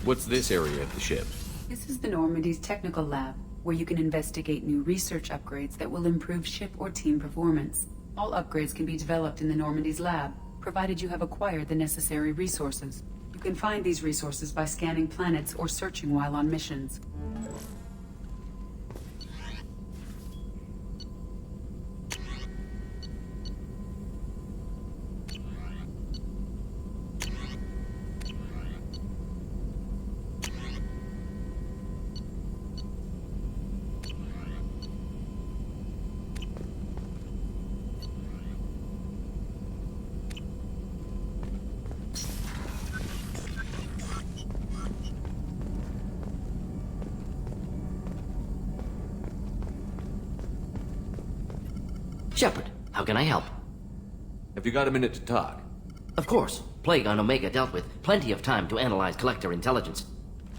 What's this area of the ship? This is the Normandy's technical lab, where you can investigate new research upgrades that will improve ship or team performance. All upgrades can be developed in the Normandy's lab, provided you have acquired the necessary resources. You can find these resources by scanning planets or searching while on missions. Shepard, how can I help? Have you got a minute to talk? Of course. Plague on Omega dealt with. Plenty of time to analyze collector intelligence.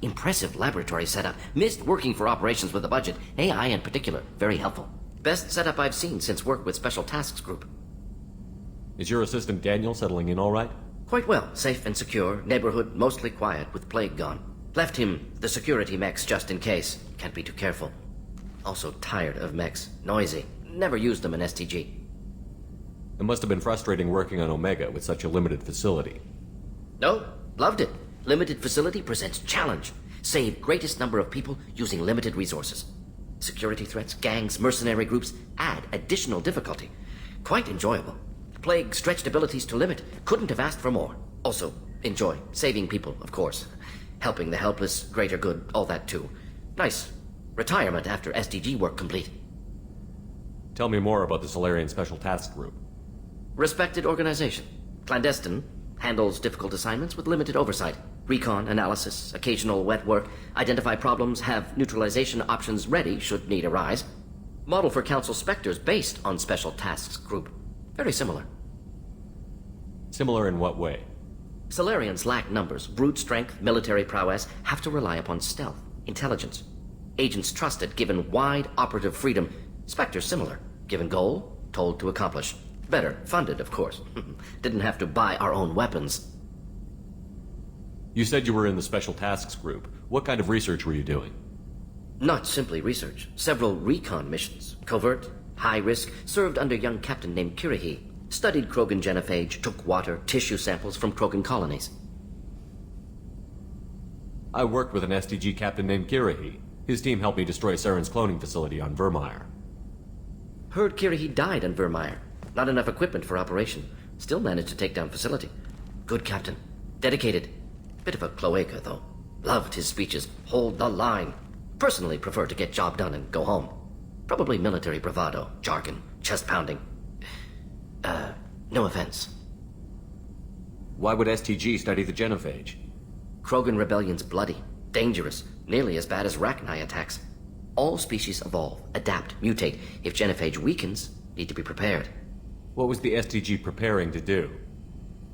Impressive laboratory setup. Missed working for operations with a budget. AI in particular. Very helpful. Best setup I've seen since work with Special Tasks Group. Is your assistant Daniel settling in all right? Quite well. Safe and secure. Neighborhood mostly quiet with Plague gone. Left him the security mechs just in case. Can't be too careful. Also tired of mechs. Noisy. Never used them in STG. It must have been frustrating working on Omega with such a limited facility. No, loved it. Limited facility presents challenge. Save greatest number of people using limited resources. Security threats, gangs, mercenary groups add additional difficulty. Quite enjoyable. Plague stretched abilities to limit. Couldn't have asked for more. Also, enjoy. Saving people, of course. Helping the helpless, greater good, all that too. Nice. Retirement after STG work complete. Tell me more about the Salarian Special Task Group. Respected organization. Clandestine. Handles difficult assignments with limited oversight. Recon, analysis, occasional wet work. Identify problems, have neutralization options ready should need arise. Model for Council Spectres based on Special Tasks Group. Very similar. Similar in what way? Salarians lack numbers, brute strength, military prowess, have to rely upon stealth, intelligence. Agents trusted, given wide operative freedom. Spectres similar. Given goal, told to accomplish. Better, funded, of course. Didn't have to buy our own weapons. You said you were in the Special Tasks Group. What kind of research were you doing? Not simply research. Several recon missions. Covert, high risk, served under young captain named Kirihi. Studied Krogan genophage, took water, tissue samples from Krogan colonies. I worked with an STG captain named Kirihi. His team helped me destroy Saren's cloning facility on Vermeer. Heard Kirihi died on Vermeer. Not enough equipment for operation. Still managed to take down facility. Good captain. Dedicated. Bit of a cloaca, though. Loved his speeches. Hold the line. Personally prefer to get job done and go home. Probably military bravado, jargon, chest pounding. No offense. Why would STG study the genophage? Krogan rebellion's bloody, dangerous, nearly as bad as Rachni attacks. All species evolve, adapt, mutate. If genophage weakens, need to be prepared. What was the STG preparing to do?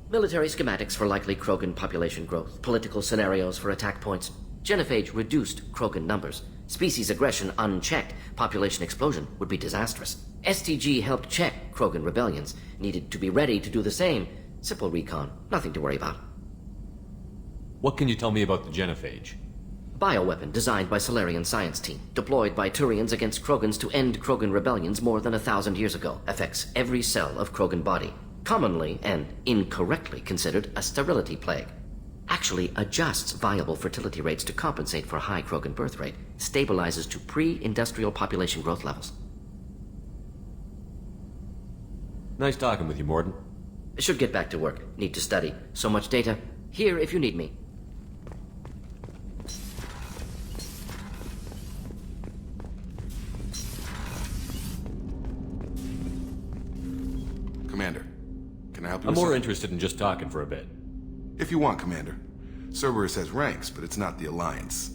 Military schematics for likely Krogan population growth, political scenarios for attack points. Genophage reduced Krogan numbers. Species aggression unchecked, population explosion would be disastrous. STG helped check Krogan rebellions, needed to be ready to do the same. Simple recon, nothing to worry about. What can you tell me about the genophage? Bioweapon designed by Salarian science team, deployed by Turians against Krogans to end Krogan rebellions more than 1,000 years ago. Affects every cell of Krogan body. Commonly and incorrectly considered a sterility plague. Actually adjusts viable fertility rates to compensate for high Krogan birth rate. Stabilizes to pre-industrial population growth levels. Nice talking with you, Mordin. Should get back to work. Need to study. So much data. Here if you need me. Commander, can I help you? I'm with more something? interested in just talking for a bit. If you want, Commander. Cerberus has ranks, but it's not the Alliance.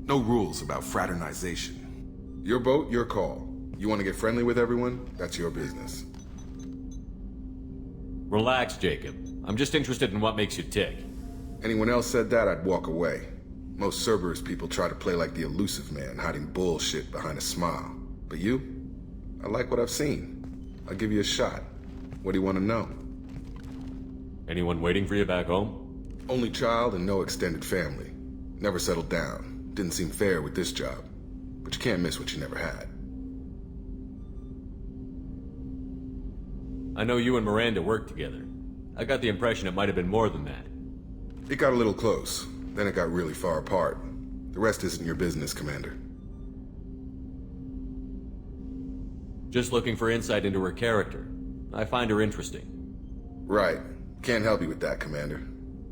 No rules about fraternization. Your boat, your call. You want to get friendly with everyone? That's your business. Relax, Jacob. I'm just interested in what makes you tick. Anyone else said that, I'd walk away. Most Cerberus people try to play like the elusive man, hiding bullshit behind a smile. But you? I like what I've seen. I'll give you a shot. What do you want to know? Anyone waiting for you back home? Only child and no extended family. Never settled down. Didn't seem fair with this job. But you can't miss what you never had. I know you and Miranda worked together. I got the impression it might have been more than that. It got a little close. Then it got really far apart. The rest isn't your business, Commander. Just looking for insight into her character. I find her interesting. Right. Can't help you with that, Commander.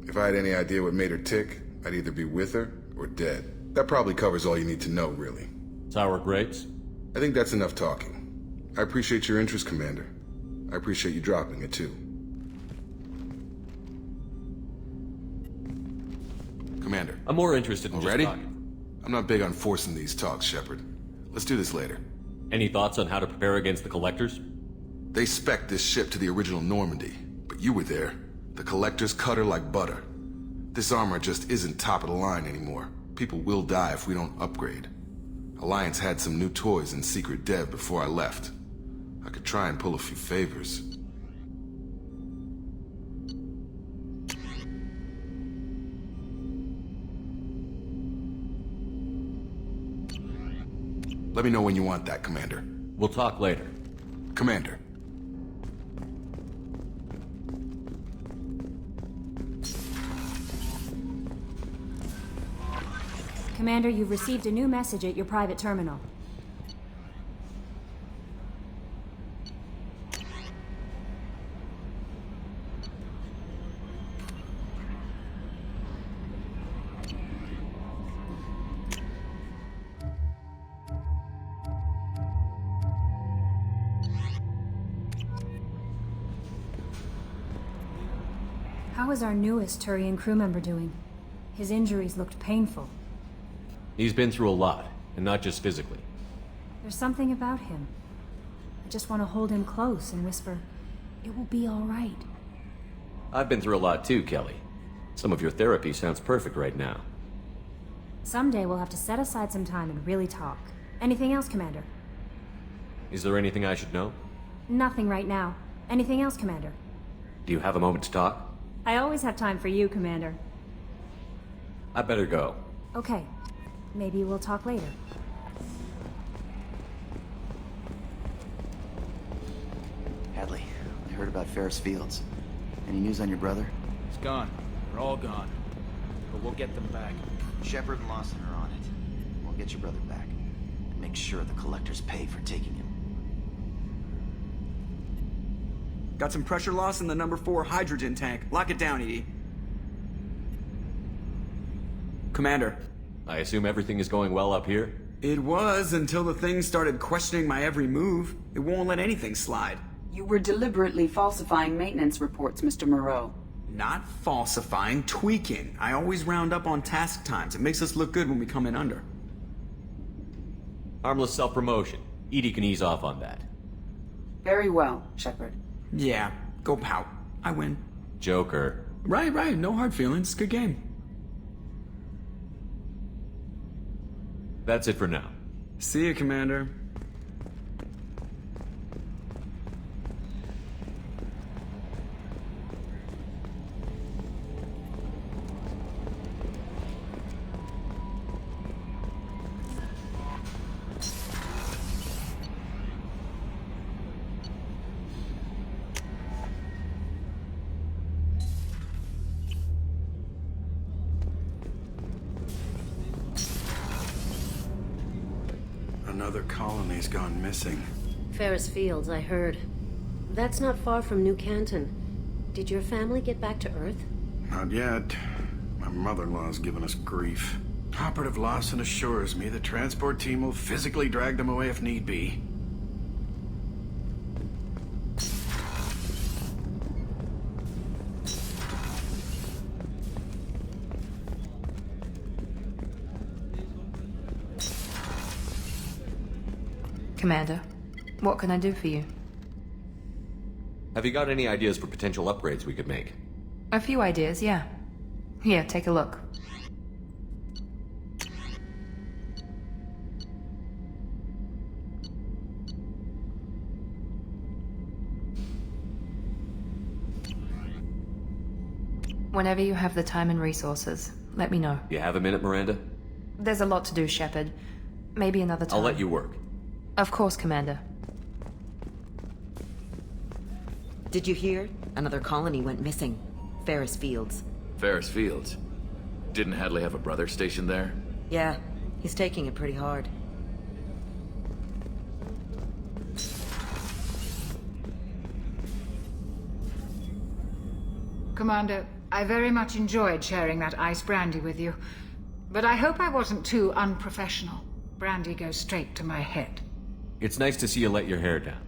If I had any idea what made her tick, I'd either be with her or dead. That probably covers all you need to know, really. Sour grapes? I think that's enough talking. I appreciate your interest, Commander. I appreciate you dropping it, too. Commander. I'm more interested in Ready? just talking. I'm not big on forcing these talks, Shepard. Let's do this later. Any thoughts on how to prepare against the Collectors? They spec'd this ship to the original Normandy, but you were there. The Collectors cut her like butter. This armor just isn't top of the line anymore. People will die if we don't upgrade. Alliance had some new toys in secret dev before I left. I could try and pull a few favors. Let me know when you want that, Commander. We'll talk later. Commander. Commander, you've received a new message at your private terminal. How is our newest Turian crew member doing? His injuries looked painful. He's been through a lot, and not just physically. There's something about him. I just want to hold him close and whisper, "It will be all right." I've been through a lot too, Kelly. Some of your therapy sounds perfect right now. Someday we'll have to set aside some time and really talk. Anything else, Commander? Is there anything I should know? Nothing right now. Anything else, Commander? Do you have a moment to talk? I always have time for you, Commander. I better go. Okay. Maybe we'll talk later. Hadley, I heard about Ferris Fields. Any news on your brother? It's gone. They're all gone. But we'll get them back. Shepard and Lawson are on it. We'll get your brother back. And make sure the Collectors pay for taking him. Got some pressure loss in the number 4 hydrogen tank. Lock it down, EDI. Commander. I assume everything is going well up here? It was until the thing started questioning my every move. It won't let anything slide. You were deliberately falsifying maintenance reports, Mr. Moreau. Not falsifying, tweaking. I always round up on task times. It makes us look good when we come in under. Harmless self-promotion. Edie can ease off on that. Very well, Shepard. Yeah, go pout. I win. Joker. Right. No hard feelings. Good game. That's it for now. See you, Commander. Another colony's gone missing. Ferris Fields, I heard. That's not far from New Canton. Did your family get back to Earth? Not yet. My mother-in-law's given us grief. Operative Lawson assures me the transport team will physically drag them away if need be. Commander, what can I do for you? Have you got any ideas for potential upgrades we could make? A few ideas, yeah. Here, take a look. Whenever you have the time and resources, let me know. You have a minute, Miranda? There's a lot to do, Shepard. Maybe another time. I'll let you work. Of course, Commander. Did you hear? Another colony went missing. Ferris Fields. Ferris Fields? Didn't Hadley have a brother stationed there? Yeah, he's taking it pretty hard. Commander, I very much enjoyed sharing that ice brandy with you. But I hope I wasn't too unprofessional. Brandy goes straight to my head. It's nice to see you let your hair down.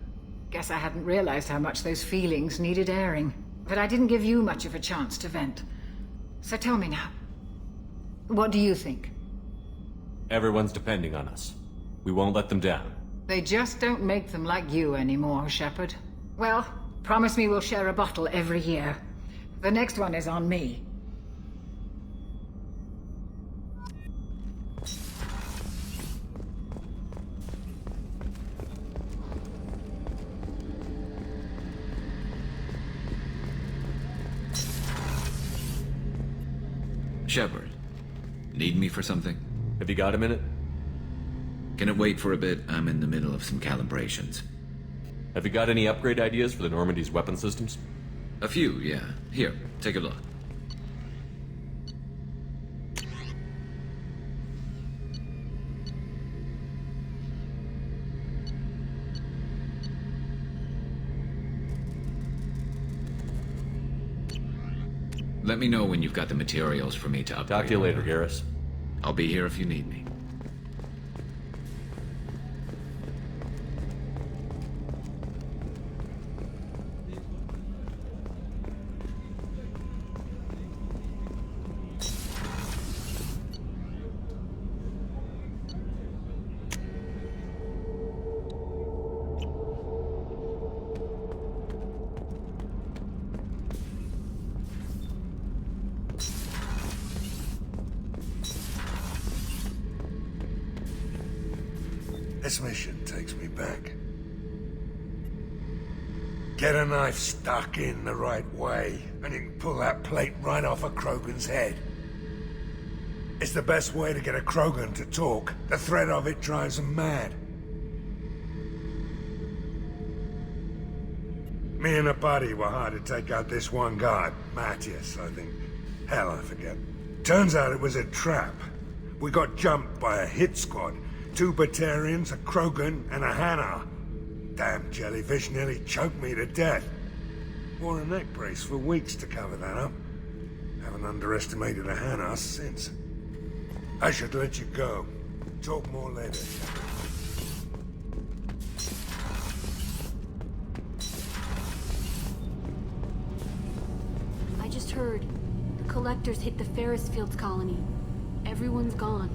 Guess I hadn't realized how much those feelings needed airing. But I didn't give you much of a chance to vent. So tell me now. What do you think? Everyone's depending on us. We won't let them down. They just don't make them like you anymore, Shepard. Well, promise me we'll share a bottle every year. The next one is on me. Shepard, need me for something? Have you got a minute? Can it wait for a bit? I'm in the middle of some calibrations. Have you got any upgrade ideas for the Normandy's weapon systems? A few, yeah. Here, take a look. Let me know when you've got the materials for me to upgrade. Talk to you later, Garrus. I'll be here if you need me. This mission takes me back. Get a knife stuck in the right way, and you can pull that plate right off a Krogan's head. It's the best way to get a Krogan to talk. The threat of it drives them mad. Me and a buddy were hired to take out this one guy, Matthias, I think. Hell, I forget. Turns out it was a trap. We got jumped by a hit squad. 2 Batarians, a Krogan, and a Hanar. Damn jellyfish nearly choked me to death. Wore a neck brace for weeks to cover that up. Haven't underestimated a Hanar since. I should let you go. Talk more later. I just heard. The Collectors hit the Ferris Fields colony. Everyone's gone.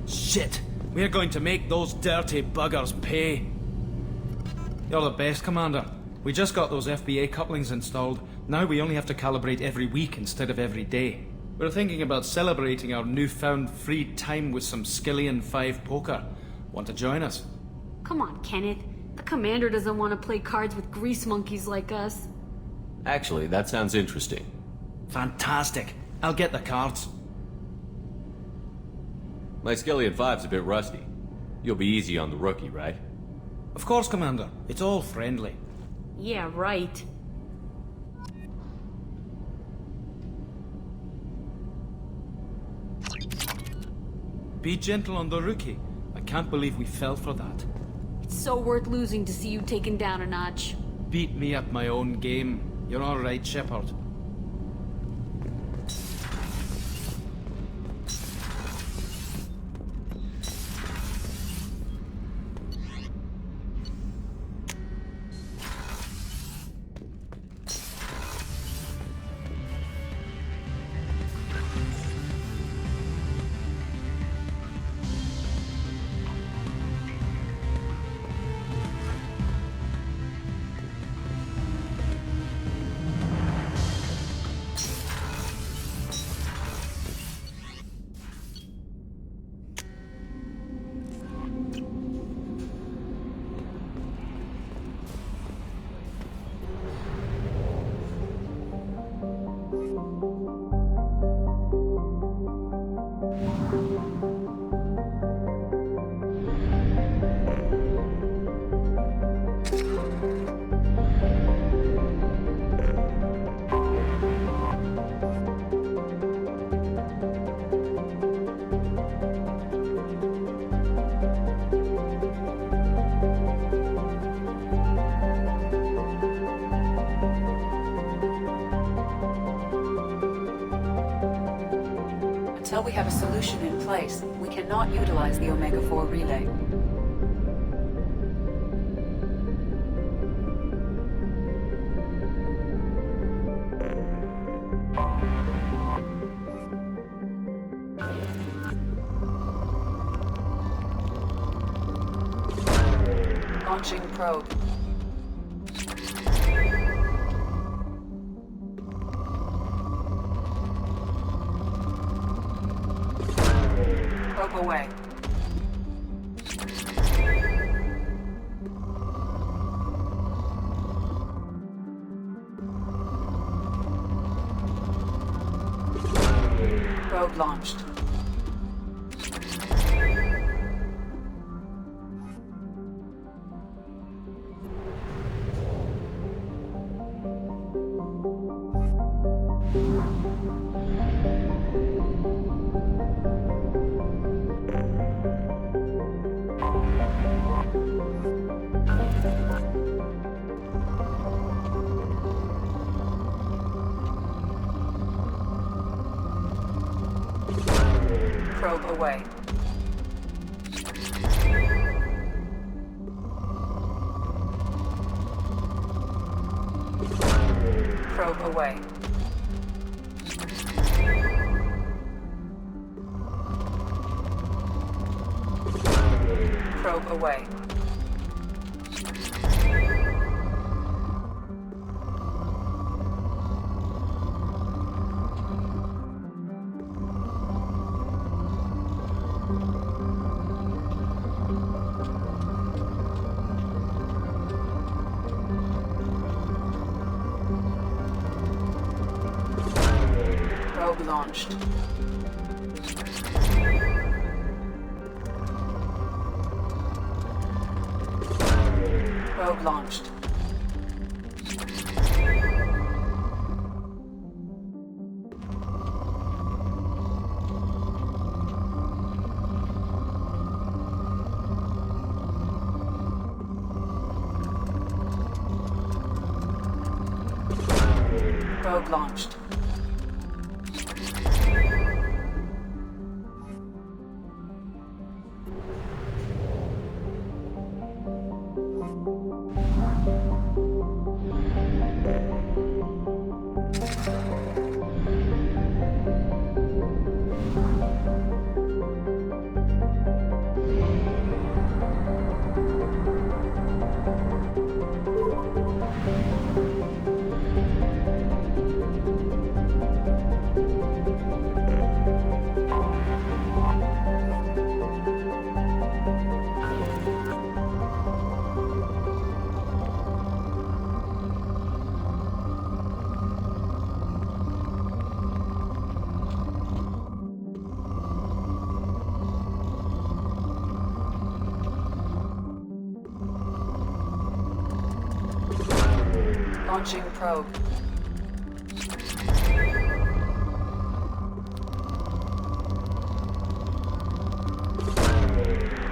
Shit! We're going to make those dirty buggers pay. You're the best, Commander. We just got those FBA couplings installed. Now we only have to calibrate every week instead of every day. We're thinking about celebrating our newfound free time with some Skillian 5 poker. Want to join us? Come on, Kenneth. The Commander doesn't want to play cards with grease monkeys like us. Actually, that sounds interesting. Fantastic. I'll get the cards. My Skillian 5's a bit rusty. You'll be easy on the rookie, right? Of course, Commander. It's all friendly. Yeah, right. Be gentle on the rookie. I can't believe we fell for that. It's so worth losing to see you taken down a notch. Beat me at my own game. You're all right, Shepard. Until we have a solution in place, we cannot utilize the Omega-4 relay. Launching probe. Probe away. Probe launched. Probe away. Probe away. Probe away. Probe launched. Probe launched. Probe launched. Launching probe.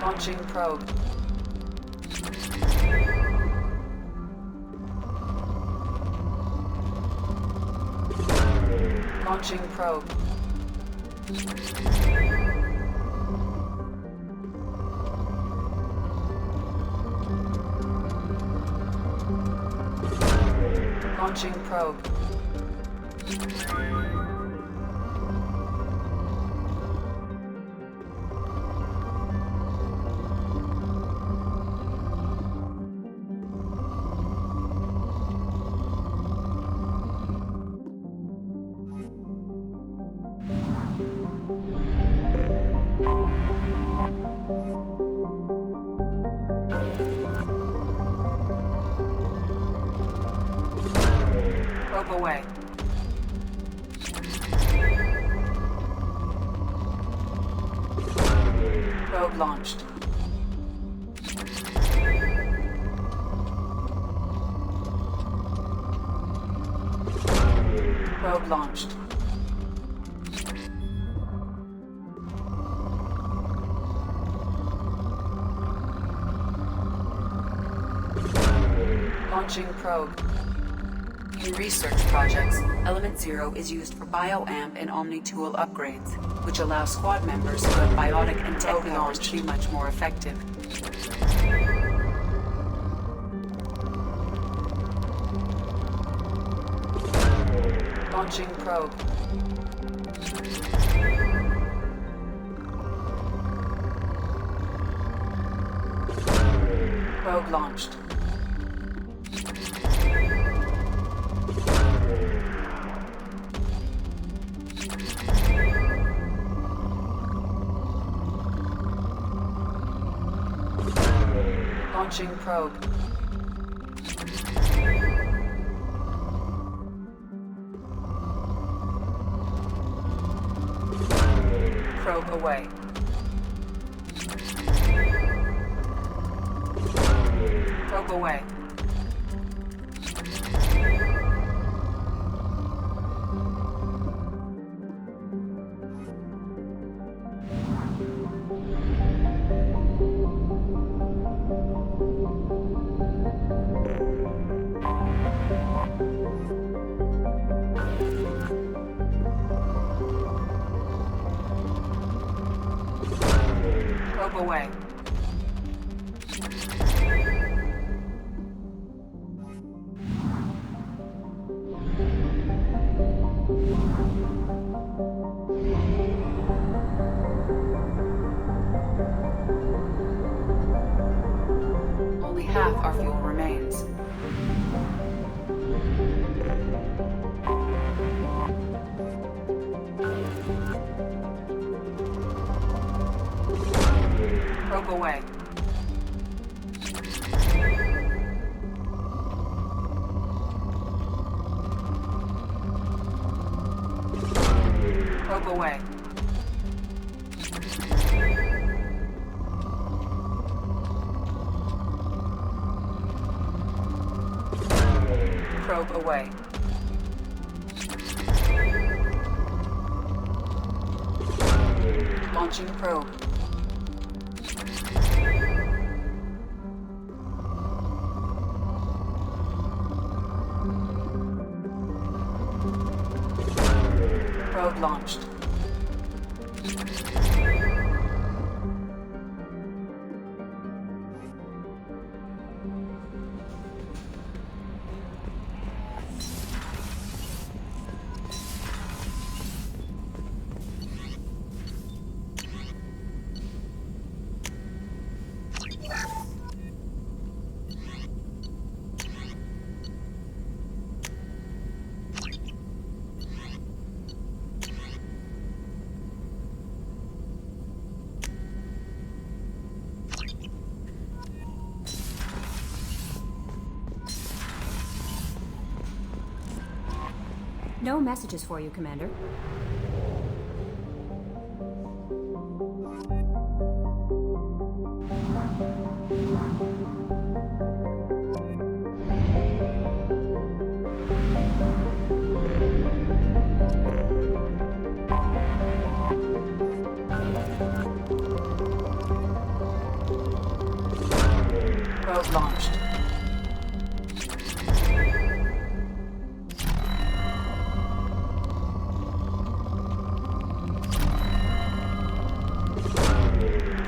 Launching probe. Launching probe. Launching probe. Probe away. Probe launched. Probe launched. Launching probe. In research projects, Element Zero is used for BioAmp and Omni-Tool upgrades, which allow squad members who have biotic and tech powers to be much more effective. Launching probe. Probe launched. Launching probe. Probe away. Probe away. Probe away. Only half our fuel remains. Probe away. Probe away. Probe away. Launching probe. Probe launched. No messages for you, Commander. Probe launched.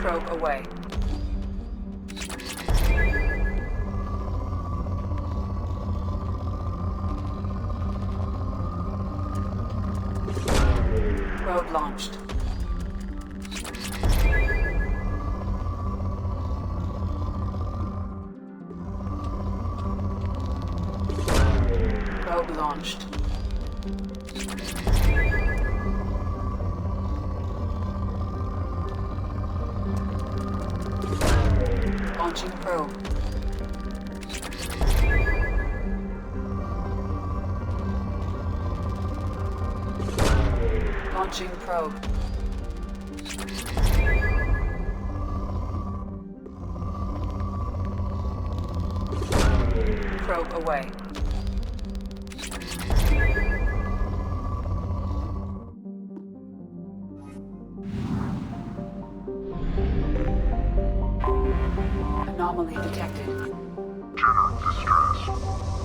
Probe away. Probe launched. Probe launched. Launching probe. Launching probe. Probe away. Anomaly detected. Do not distress.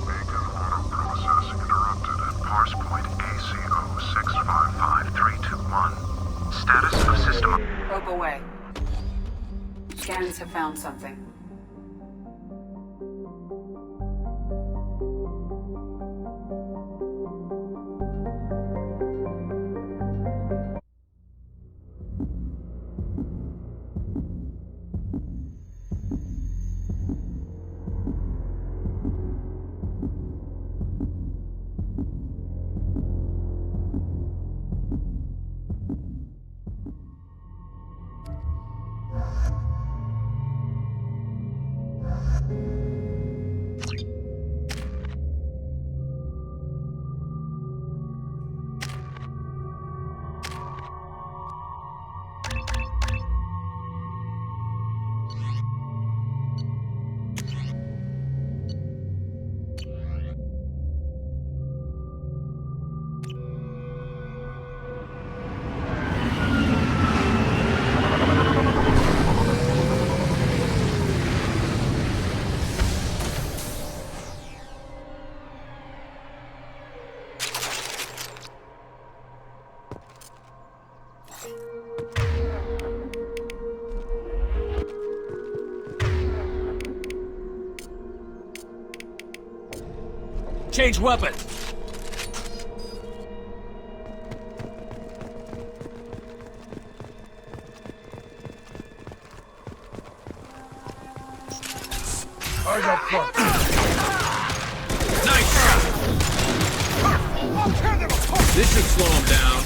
Beacon auto processing Scientists have found something. Change weapon! I got fucked. Nice! This should slow him down.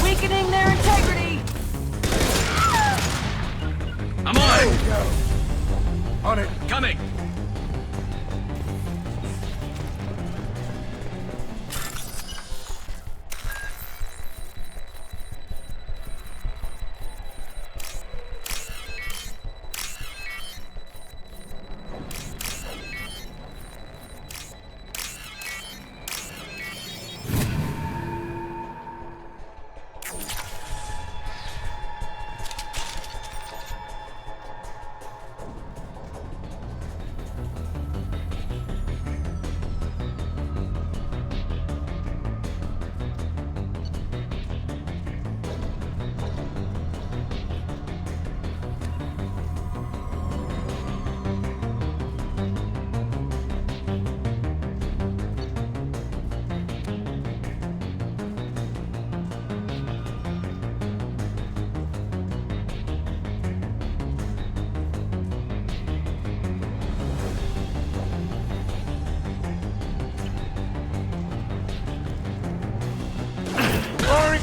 Weakening their integrity! I'm on! On it. Coming!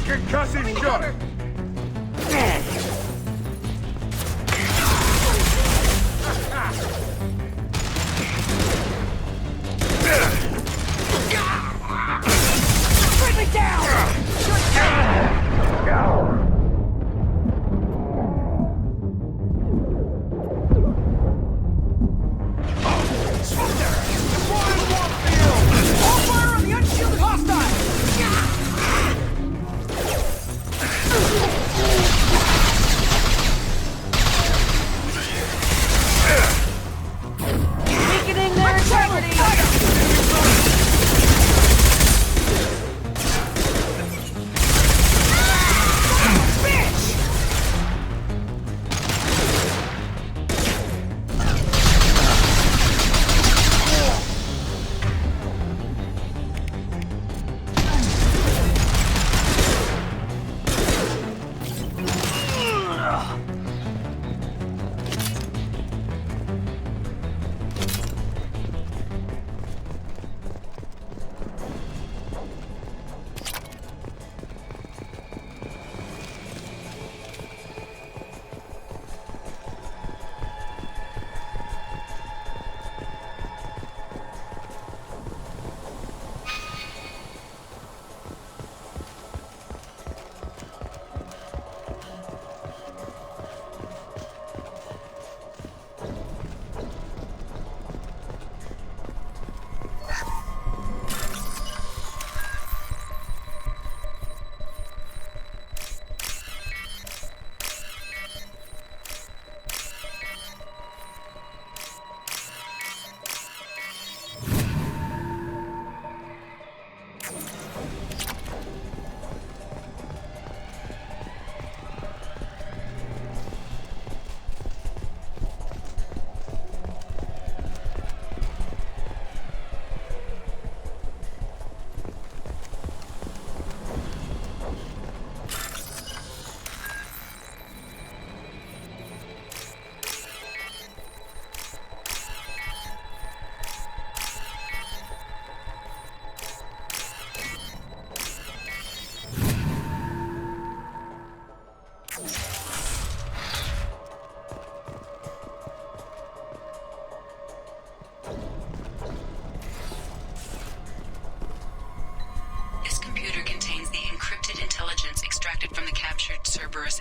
Concussive shot! Bring me down! All fire on the unshielded hostile! Weakening their integrity!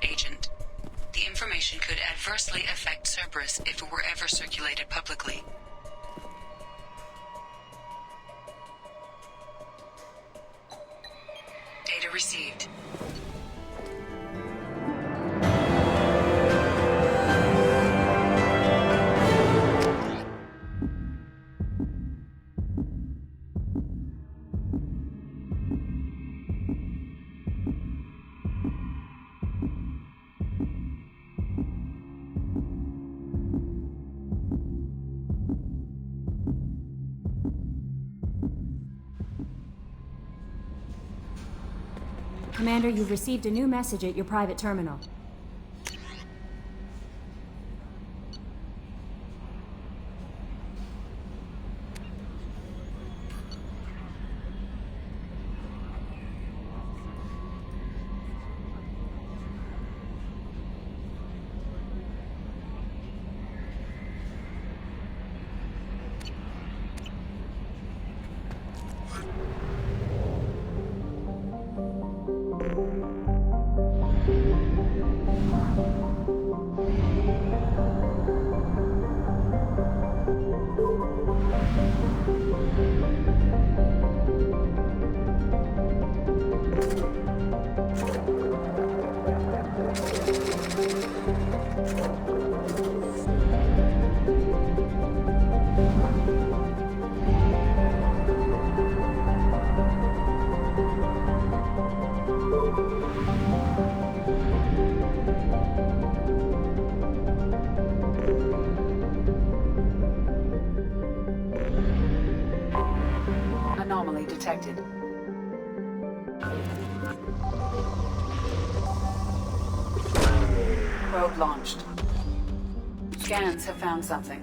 agent. The information could adversely affect Cerberus if it were ever circulated publicly. Data received. Commander, you've received a new message at your private terminal. Anomaly detected. Probe launched. Scans have found something.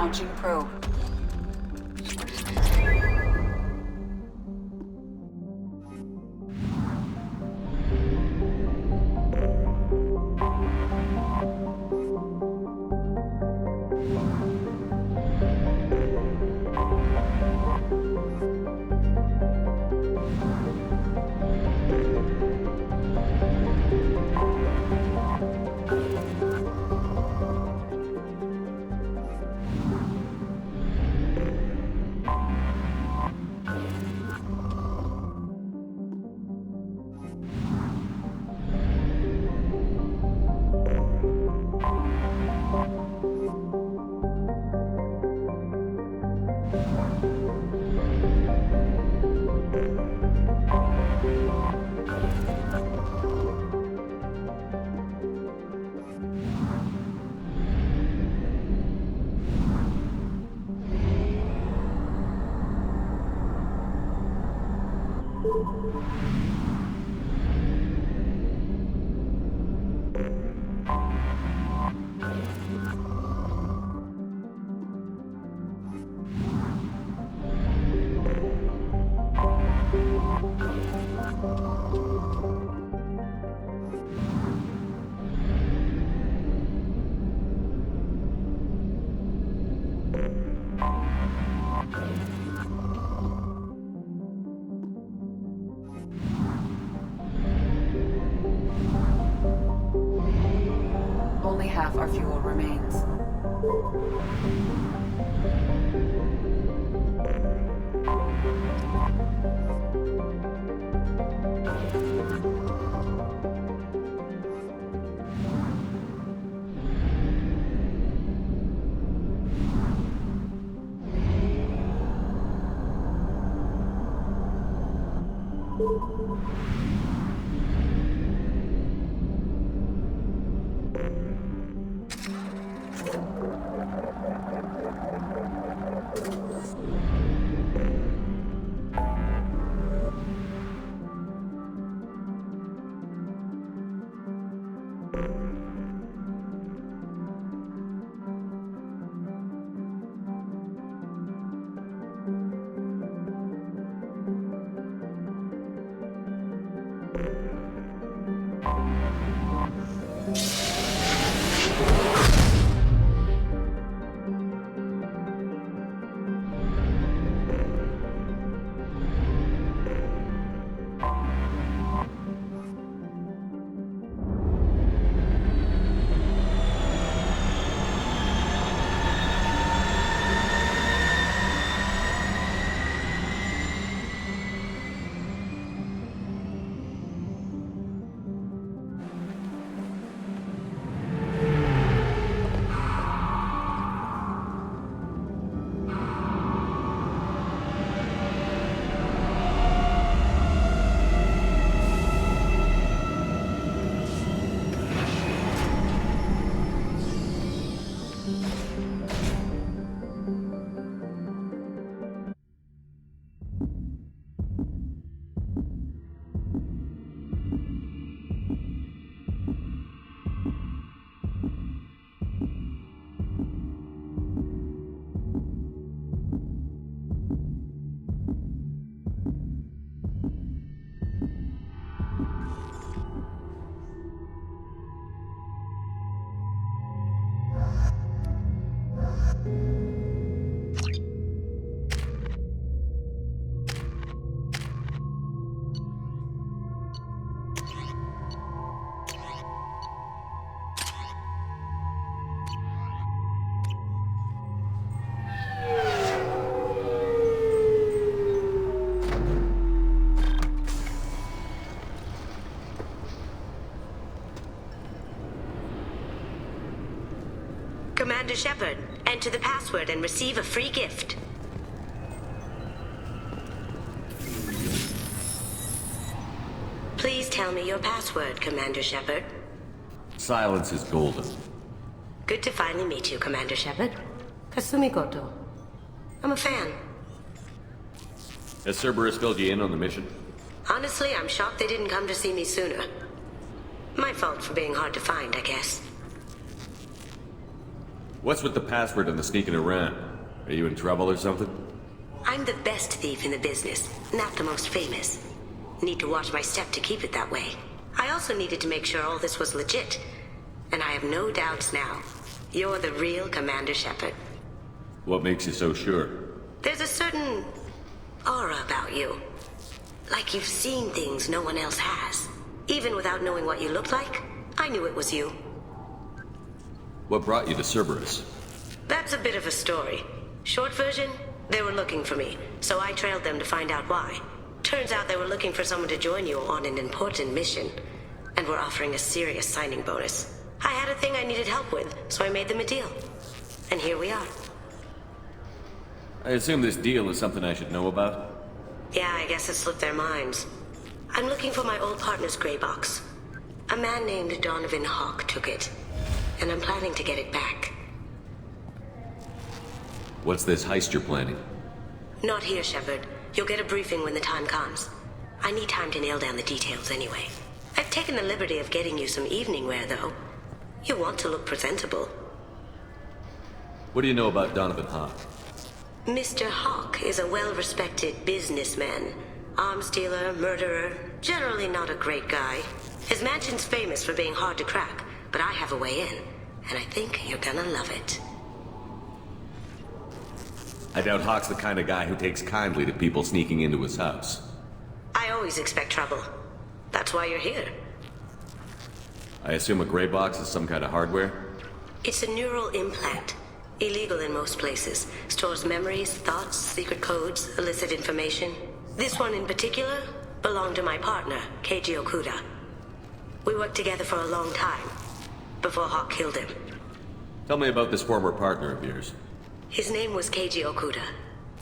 Launching probe. Only half our fuel remains. Commander Shepard, enter the password and receive a free gift. Please tell me your password, Commander Shepard. Silence is golden. Good to finally meet you, Commander Shepard. Kasumi Koto. I'm a fan. Has Cerberus filled you in on the mission? Honestly, I'm shocked they didn't come to see me sooner. My fault for being hard to find, I guess. What's with the password and the sneaking around? Are you in trouble or something? I'm the best thief in the business, not the most famous. Need to watch my step to keep it that way. I also needed to make sure all this was legit. And I have no doubts now. You're the real Commander Shepard. What makes you so sure? There's a certain aura about you. Like you've seen things no one else has. Even without knowing what you looked like, I knew it was you. What brought you to Cerberus? That's a bit of a story. Short version, they were looking for me, so I trailed them to find out why. Turns out they were looking for someone to join you on an important mission, and were offering a serious signing bonus. I had a thing I needed help with, so I made them a deal. And here we are. I assume this deal is something I should know about? Yeah, I guess it slipped their minds. I'm looking for my old partner's gray box. A man named Donovan Hawk took it, and I'm planning to get it back. What's this heist you're planning? Not here, Shepard. You'll get a briefing when the time comes. I need time to nail down the details anyway. I've taken the liberty of getting you some evening wear, though. You want to look presentable. What do you know about Donovan Hawk? Mr. Hawk is a well-respected businessman. Arms dealer, murderer, generally not a great guy. His mansion's famous for being hard to crack, but I have a way in, and I think you're gonna love it. I doubt Hawk's the kind of guy who takes kindly to people sneaking into his house. I always expect trouble. That's why you're here. I assume a gray box is some kind of hardware? It's a neural implant. Illegal in most places. Stores memories, thoughts, secret codes, illicit information. This one in particular belonged to my partner, Keiji Okuda. We worked together for a long time, before Hawk killed him. Tell me about this former partner of yours. His name was Keiji Okuda,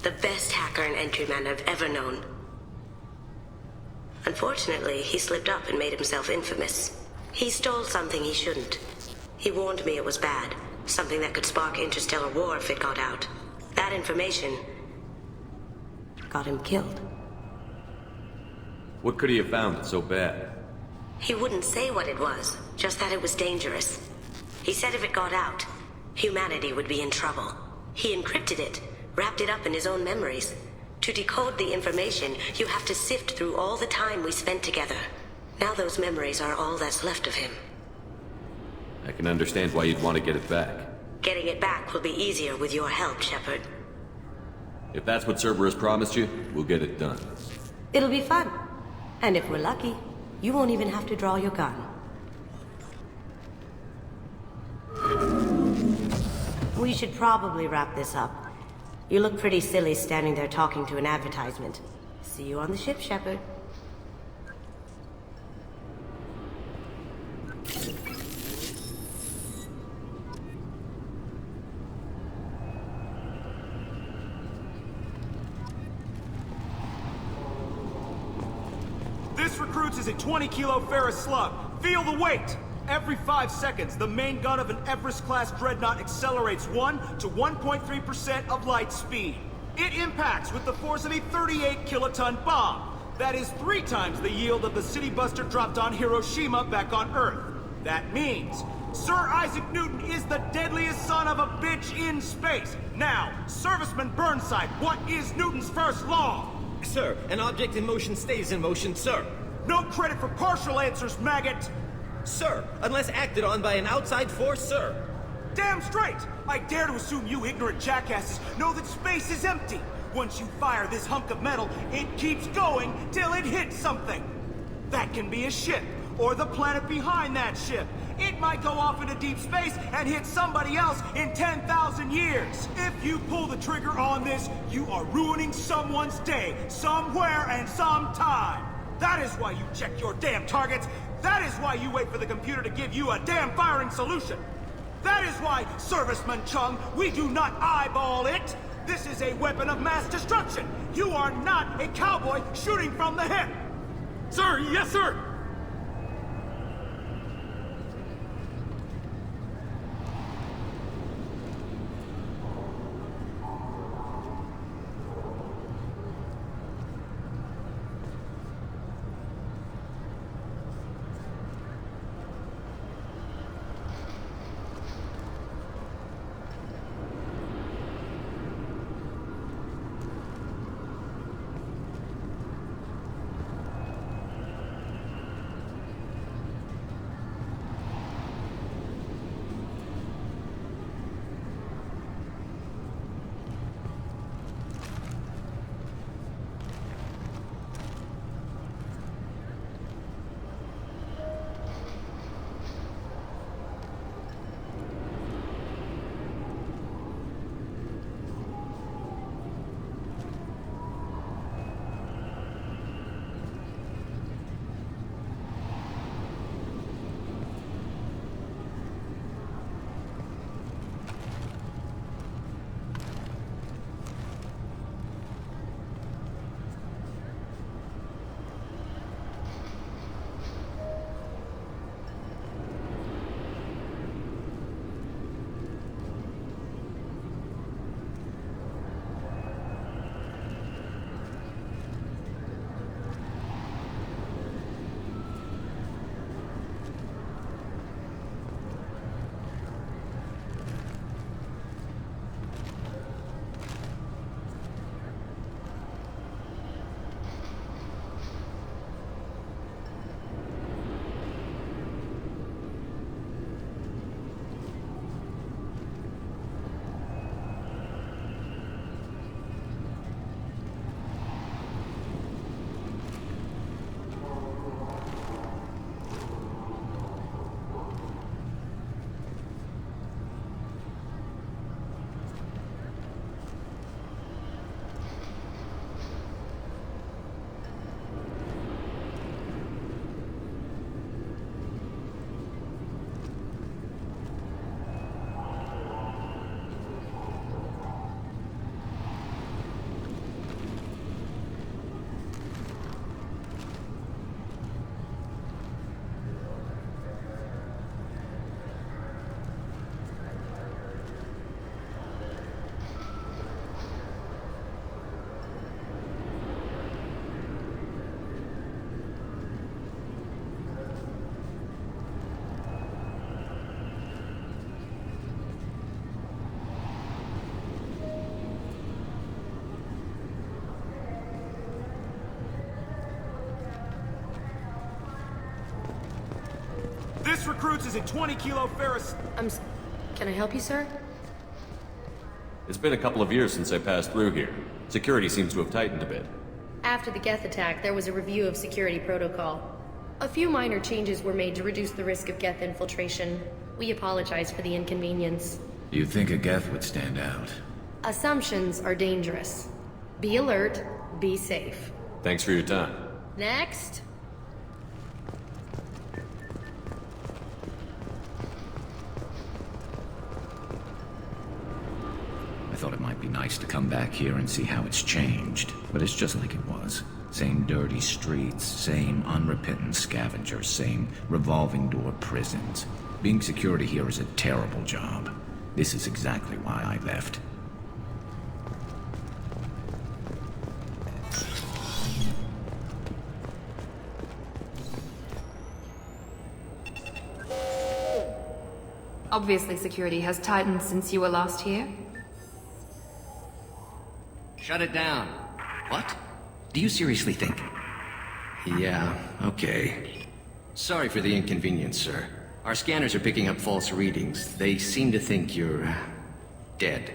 the best hacker and entryman I've ever known. Unfortunately, he slipped up and made himself infamous. He stole something he shouldn't. He warned me it was bad, something that could spark interstellar war if it got out. That information got him killed. What could he have found that's so bad? He wouldn't say what it was, just that it was dangerous. He said if it got out, humanity would be in trouble. He encrypted it, wrapped it up in his own memories. To decode the information, you have to sift through all the time we spent together. Now those memories are all that's left of him. I can understand why you'd want to get it back. Getting it back will be easier with your help, Shepard. If that's what Cerberus promised you, we'll get it done. It'll be fun. And if we're lucky, you won't even have to draw your gun. We should probably wrap this up. You look pretty silly standing there talking to an advertisement. See you on the ship, Shepard. This recruits is a 20-kilo Ferris slug. Feel the weight! Every 5 seconds, the main gun of an Everest-class dreadnought accelerates 1 to 1.3% of light speed. It impacts with the force of a 38-kiloton bomb. That is 3 times the yield of the city buster dropped on Hiroshima back on Earth. That means Sir Isaac Newton is the deadliest son of a bitch in space. Now, Serviceman Burnside, what is Newton's first law? Sir, an object in motion stays in motion, sir. No credit for partial answers, maggot! Sir, unless acted on by an outside force, sir. Damn straight! I dare to assume you ignorant jackasses know that space is empty. Once you fire this hunk of metal, it keeps going till it hits something. That can be a ship, or the planet behind that ship. It might go off into deep space and hit somebody else in 10,000 years. If you pull the trigger on this, you are ruining someone's day, somewhere and sometime. That is why you check your damn targets. That is why you wait for the computer to give you a damn firing solution. That is why, Serviceman Chung, we do not eyeball it. This is a weapon of mass destruction. You are not a cowboy shooting from the hip. Sir, yes, sir! This recruits is a 20 kilo ferrous... Can I help you, sir? It's been a couple of years since I passed through here. Security seems to have tightened a bit. After the Geth attack, there was a review of security protocol. A few minor changes were made to reduce the risk of Geth infiltration. We apologize for the inconvenience. You'd think a Geth would stand out. Assumptions are dangerous. Be alert, be safe. Thanks for your time. Next. I thought it might be nice to come back here and see how it's changed, but it's just like it was. Same dirty streets, same unrepentant scavengers, same revolving door prisons. Being security here is a terrible job. This is exactly why I left. Obviously, security has tightened since you were last here. Shut it down. What? Do you seriously think? Yeah, okay. Sorry for the inconvenience, sir. Our scanners are picking up false readings. They seem to think you're... dead.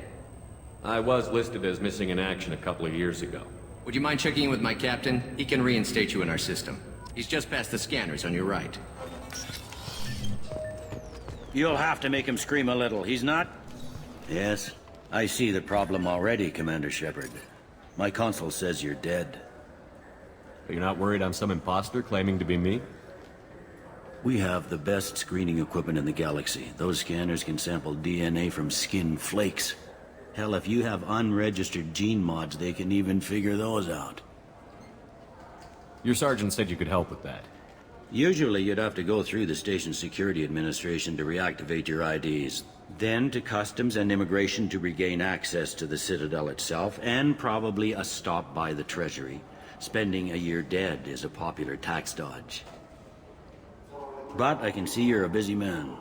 I was listed as missing in action a couple of years ago. Would you mind checking in with my captain? He can reinstate you in our system. He's just past the scanners on your right. You'll have to make him scream a little. He's not... Yes, I see the problem already, Commander Shepard. My console says you're dead. But you're not worried I'm some imposter claiming to be me? We have the best screening equipment in the galaxy. Those scanners can sample DNA from skin flakes. Hell, if you have unregistered gene mods, they can even figure those out. Your sergeant said you could help with that. Usually you'd have to go through the station security administration to reactivate your IDs. Then to customs and immigration to regain access to the Citadel itself, and probably a stop by the Treasury. Spending a year dead is a popular tax dodge. But I can see you're a busy man.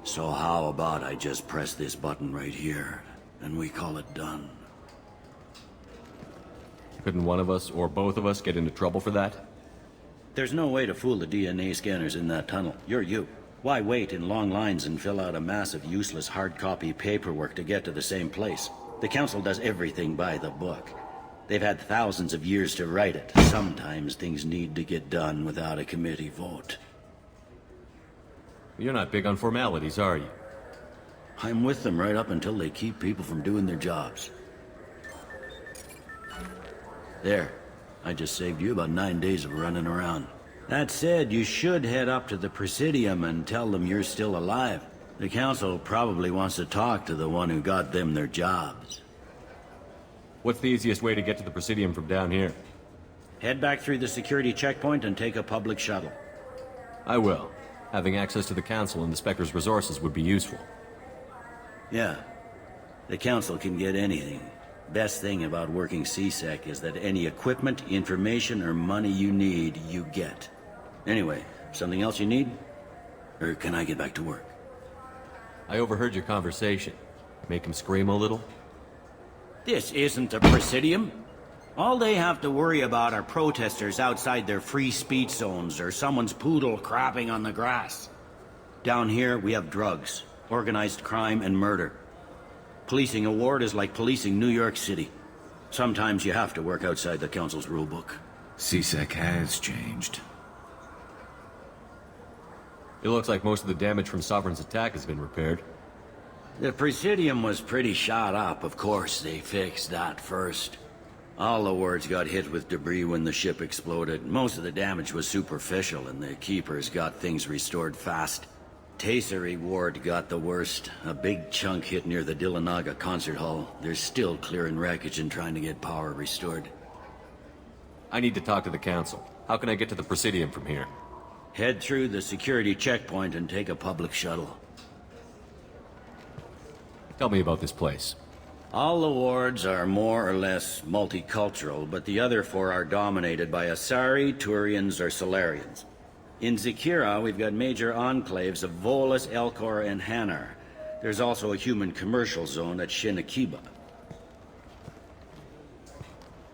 So how about I just press this button right here, and we call it done? Couldn't one of us, or both of us, get into trouble for that? There's no way to fool the DNA scanners in that tunnel. You're you. Why wait in long lines and fill out a massive useless hard copy paperwork to get to the same place? The Council does everything by the book. They've had thousands of years to write it. Sometimes things need to get done without a committee vote. You're not big on formalities, are you? I'm with them right up until they keep people from doing their jobs. There. I just saved you about 9 days of running around. That said, you should head up to the Presidium and tell them you're still alive. The Council probably wants to talk to the one who got them their jobs. What's the easiest way to get to the Presidium from down here? Head back through the security checkpoint and take a public shuttle. I will. Having access to the Council and the Spectre's resources would be useful. Yeah. The Council can get anything. Best thing about working C-Sec is that any equipment, information, or money you need, you get. Anyway, something else you need? Or can I get back to work? I overheard your conversation. Make him scream a little? This isn't a Presidium. All they have to worry about are protesters outside their free speech zones or someone's poodle crapping on the grass. Down here, we have drugs, organized crime, and murder. Policing a ward is like policing New York City. Sometimes you have to work outside the Council's rulebook. C-Sec has changed. It looks like most of the damage from Sovereign's attack has been repaired. The Presidium was pretty shot up, of course. They fixed that first. All the wards got hit with debris when the ship exploded. Most of the damage was superficial, and the Keepers got things restored fast. Tasery Ward got the worst. A big chunk hit near the Dillanaga concert hall. They're still clearing wreckage and trying to get power restored. I need to talk to the Council. How can I get to the Presidium from here? Head through the security checkpoint and take a public shuttle. Tell me about this place. All the wards are more or less multicultural, but the other four are dominated by Asari, Turians, or Solarians. In Zakira, we've got major enclaves of Volus, Elcor, and Hanar. There's also a human commercial zone at Shinakiba.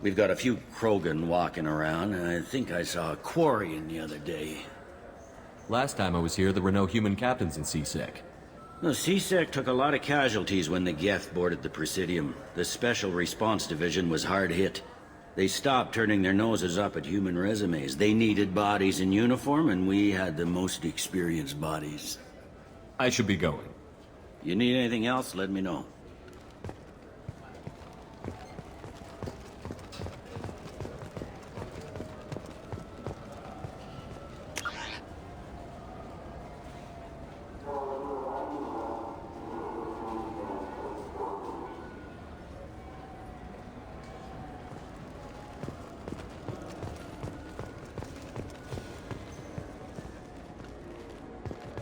We've got a few Krogan walking around, and I think I saw a Quarian the other day. Last time I was here, there were no human captains in CSEC. The CSEC took a lot of casualties when the Geth boarded the Presidium. The Special Response Division was hard hit. They stopped turning their noses up at human resumes. They needed bodies in uniform, and we had the most experienced bodies. I should be going. You need anything else, let me know.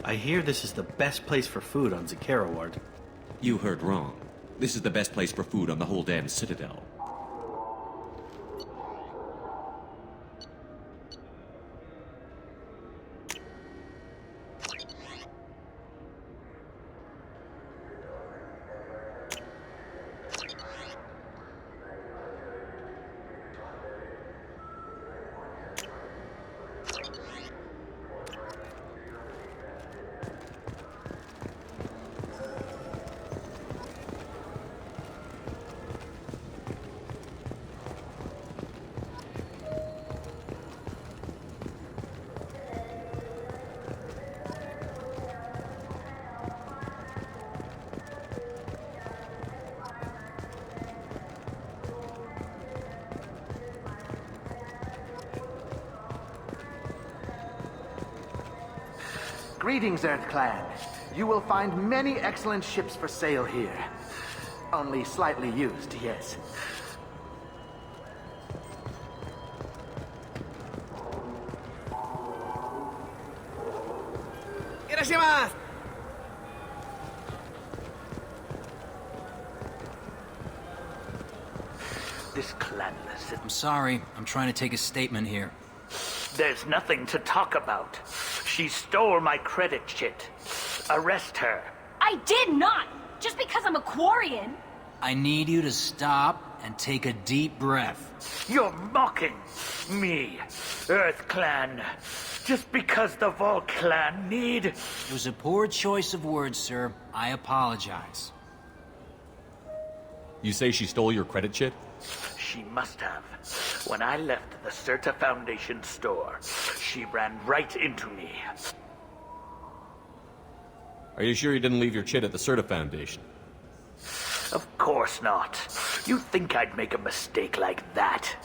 I hear this is the best place for food on Zakera Ward. You heard wrong. This is the best place for food on the whole damn Citadel. Greetings, Earth Clan. You will find many excellent ships for sale here. Only slightly used, yes. Irashimasu! This clanless... I'm sorry. I'm trying to take a statement here. There's nothing to talk about. She stole my credit chit. Arrest her. I did not! Just because I'm a Quarian! I need you to stop and take a deep breath. You're mocking me, Earth Clan. Just because the Vol Clan need... It was a poor choice of words, sir. I apologize. You say she stole your credit chit? She must have. When I left the Serta Foundation store, she ran right into me. Are you sure you didn't leave your chit at the Serta Foundation? Of course not. You think I'd make a mistake like that?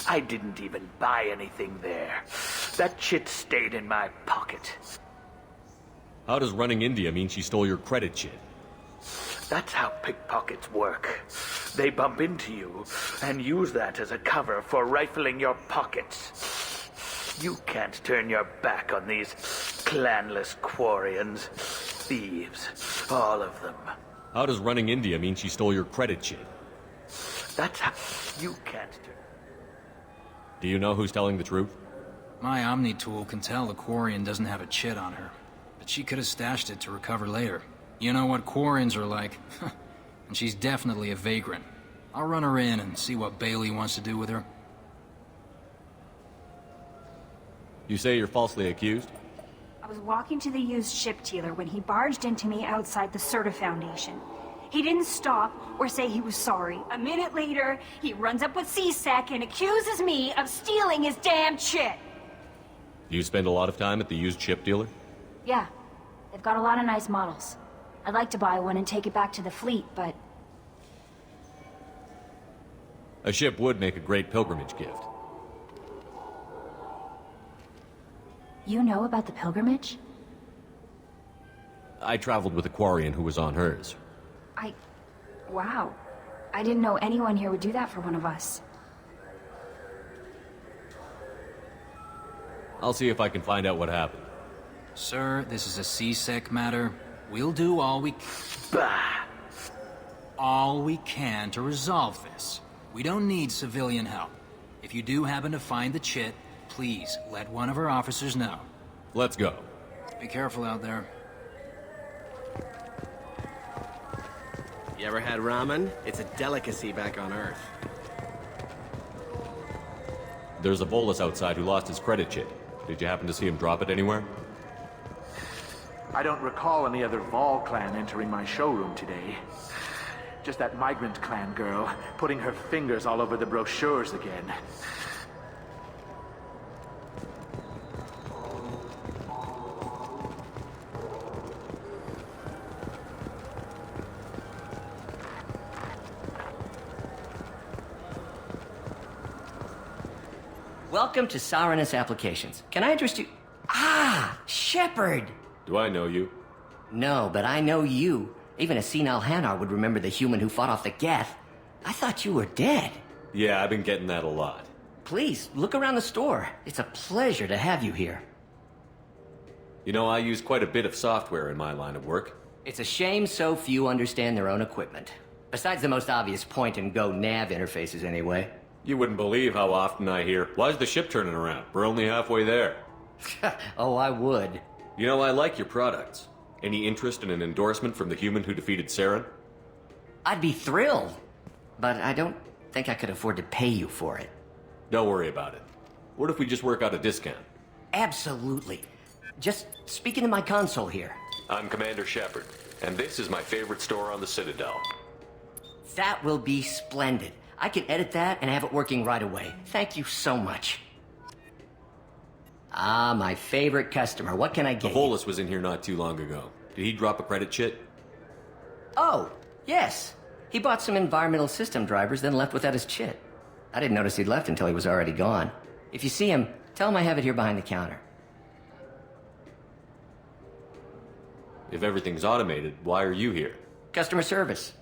I didn't even buy anything there. That chit stayed in my pocket. How does running India mean she stole your credit chit? That's how pickpockets work. They bump into you and use that as a cover for rifling your pockets. You can't turn your back on these clanless Quarians. Thieves, all of them. How does running India mean she stole your credit chit? That's how you can't turn... Do you know who's telling the truth? My Omni tool can tell the Quarian doesn't have a chit on her, but she could have stashed it to recover later. You know what Quarians are like. And she's definitely a vagrant. I'll run her in and see what Bailey wants to do with her. You say you're falsely accused? I was walking to the used ship dealer when he barged into me outside the Serta Foundation. He didn't stop or say he was sorry. A minute later, he runs up with CSEC and accuses me of stealing his damn chit. Do you spend a lot of time at the used ship dealer? Yeah, they've got a lot of nice models. I'd like to buy one and take it back to the fleet, but... A ship would make a great pilgrimage gift. You know about the pilgrimage? I traveled with a Quarian who was on hers. Wow. I didn't know anyone here would do that for one of us. I'll see if I can find out what happened. Sir, this is a CSEC matter. We'll do all we can to resolve this. We don't need civilian help. If you do happen to find the chit, please let one of our officers know. Let's go. Be careful out there. You ever had ramen? It's a delicacy back on Earth. There's a Volus outside who lost his credit chit. Did you happen to see him drop it anywhere? I don't recall any other Vol clan entering my showroom today. Just that migrant clan girl putting her fingers all over the brochures again. Welcome to Sarenus Applications. Can I interest you? Ah, Shepard! Do I know you? No, but I know you. Even a senile Hanar would remember the human who fought off the Geth. I thought you were dead. Yeah, I've been getting that a lot. Please, look around the store. It's a pleasure to have you here. You know, I use quite a bit of software in my line of work. It's a shame so few understand their own equipment. Besides the most obvious point-and-go nav interfaces, anyway. You wouldn't believe how often I hear, "Why's the ship turning around? We're only halfway there." Oh, I would. You know, I like your products. Any interest in an endorsement from the human who defeated Saren? I'd be thrilled. But I don't think I could afford to pay you for it. Don't worry about it. What if we just work out a discount? Absolutely. Just speak into my console here. I'm Commander Shepard, and this is my favorite store on the Citadel. That will be splendid. I can edit that and have it working right away. Thank you so much. Ah, my favorite customer. What can I get you? Volus was in here not too long ago. Did he drop a credit chit? Oh, yes. He bought some environmental system drivers, then left without his chit. I didn't notice he'd left until he was already gone. If you see him, tell him I have it here behind the counter. If everything's automated, why are you here? Customer service.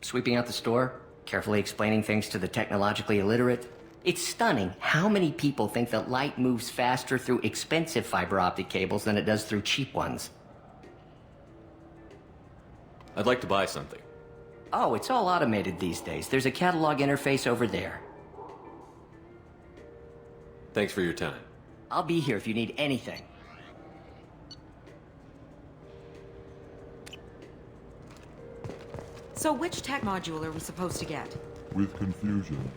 Sweeping out the store, carefully explaining things to the technologically illiterate. It's stunning how many people think that light moves faster through expensive fiber optic cables than it does through cheap ones. I'd like to buy something. Oh, it's all automated these days. There's a catalog interface over there. Thanks for your time. I'll be here if you need anything. So which tech module are we supposed to get? With confusion.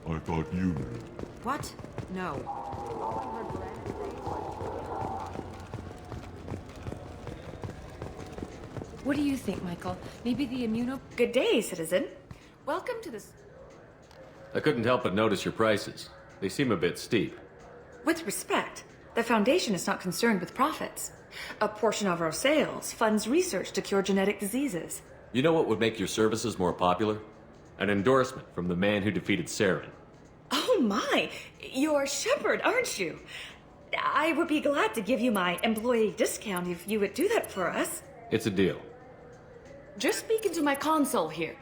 I thought you knew. What? No. What do you think, Michael? Maybe the immuno... Good day, citizen. Welcome to this... I couldn't help but notice your prices. They seem a bit steep. With respect, the Foundation is not concerned with profits. A portion of our sales funds research to cure genetic diseases. You know what would make your services more popular? An endorsement from the man who defeated Saren. Oh my! You're Shepard, aren't you? I would be glad to give you my employee discount if you would do that for us. It's a deal. Just speak into my console here.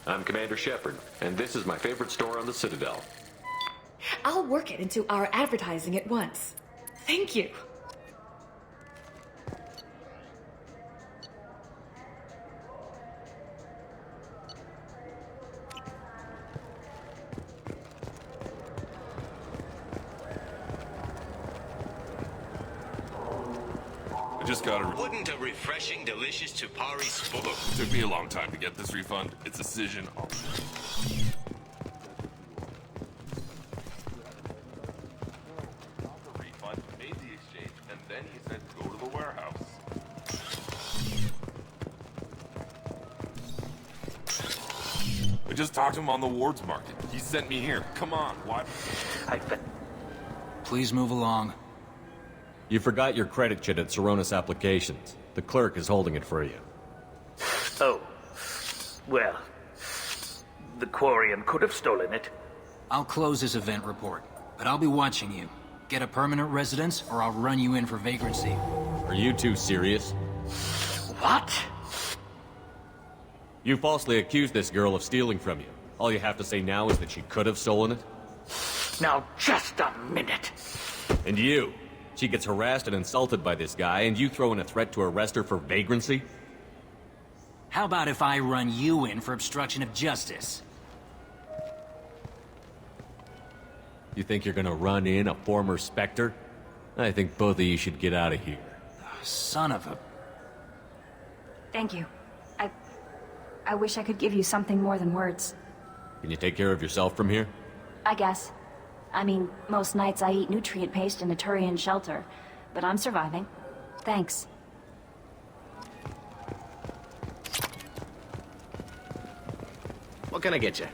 I'm Commander Shepard, and this is my favorite store on the Citadel. I'll work it into our advertising at once. Thank you. Just got a... Wouldn't a refreshing, delicious Tupari sport... Took me a long time to get this refund. It's a decision. The refund, made the exchange, and then he said go to the warehouse. I just talked to him on the Wards Market. He sent me here. Come on, why? Please move along. You forgot your credit chit at Sarenus Applications. The clerk is holding it for you. Oh. Well, the Quarian could have stolen it. I'll close this event report, but I'll be watching you. Get a permanent residence, or I'll run you in for vagrancy. Are you two serious? What? You falsely accused this girl of stealing from you. All you have to say now is that she could have stolen it? Now, just a minute. And you? She gets harassed and insulted by this guy, and you throw in a threat to arrest her for vagrancy? How about if I run you in for obstruction of justice? You think you're gonna run in a former Spectre? I think both of you should get out of here. Son of a... Thank you. I wish I could give you something more than words. Can you take care of yourself from here? I guess. I mean, most nights I eat nutrient paste in a Turian shelter, but I'm surviving. Thanks. What can I get you?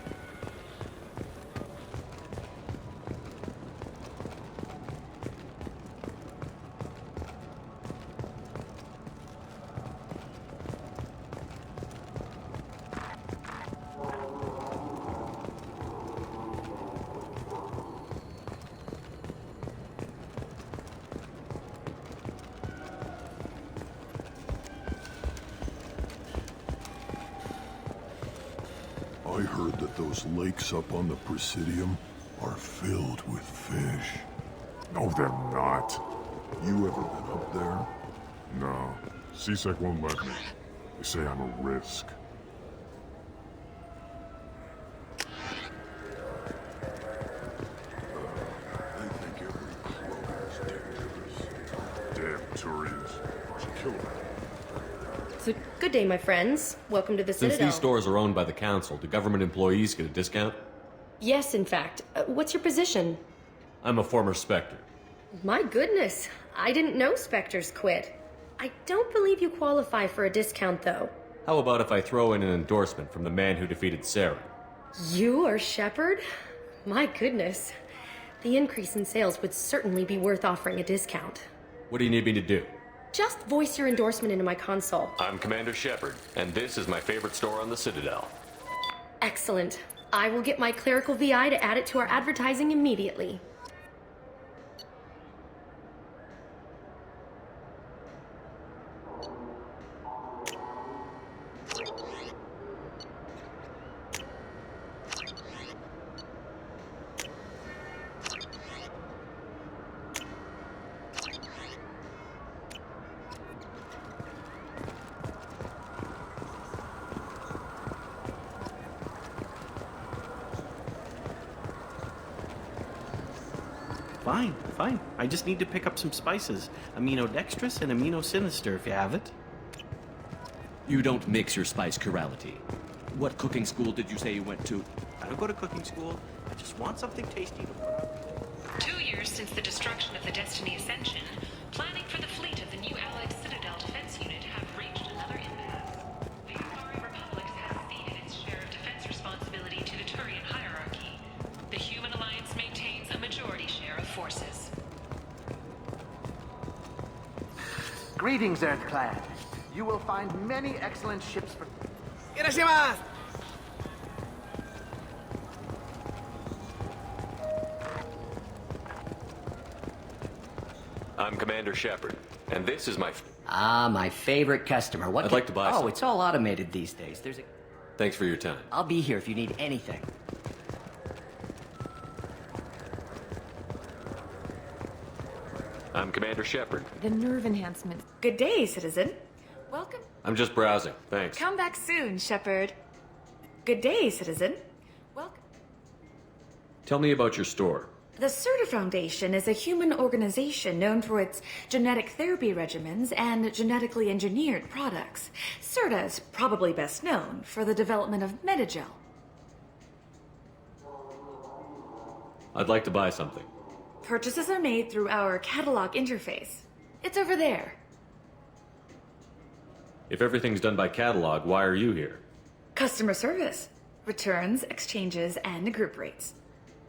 I heard that those lakes up on the Presidium are filled with fish. No, they're not. You ever been up there? No. CSEC won't let me. They say I'm a risk. They think every clone is dangerous. Damn Turians. Should kill them. So, good day, my friends. Welcome to the Since Citadel. these stores are owned by the Council, do government employees get a discount? Yes, in fact. What's your position? I'm a former Spectre. My goodness. I didn't know Spectres quit. I don't believe you qualify for a discount, though. How about if I throw in an endorsement from the man who defeated Saren? You are Shepard? My goodness. The increase in sales would certainly be worth offering a discount. What do you need me to do? Just voice your endorsement into my console. I'm Commander Shepard, and this is my favorite store on the Citadel. Excellent. I will get my clerical VI to add it to our advertising immediately. Fine, fine. I just need to pick up some spices. Aminodextrous and aminosinister if you have it. You don't mix your spice chirality. What cooking school did you say you went to? I don't go to cooking school. I just want something tasty to put up. 2 years since the destruction of the Destiny Ascension, planning for the fleet of the new Allied Citadel Defense Unit have reached another impasse. The Yukari Republic has ceded its share of defense responsibility to the Turian hierarchy. The Human Alliance maintains a majority share of forces. Greetings, Earthclad. You will find many excellent ships for... Irashimasu! I'm Commander Shepard, and this is my... My favorite customer. What? I'd like to buy Oh, some. it's all automated these days. There's a... Thanks for your time. I'll be here if you need anything. I'm Commander Shepard. The nerve enhancement. Good day, citizen. Welcome. I'm just browsing, thanks. Come back soon, Shepard. Good day, citizen. Welcome. Tell me about your store. The Serta Foundation is a human organization known for its genetic therapy regimens and genetically engineered products. Serta is probably best known for the development of Metagel. I'd like to buy something. Purchases are made through our catalog interface. It's over there. If everything's done by catalog, why are you here? Customer service, returns, exchanges, and group rates.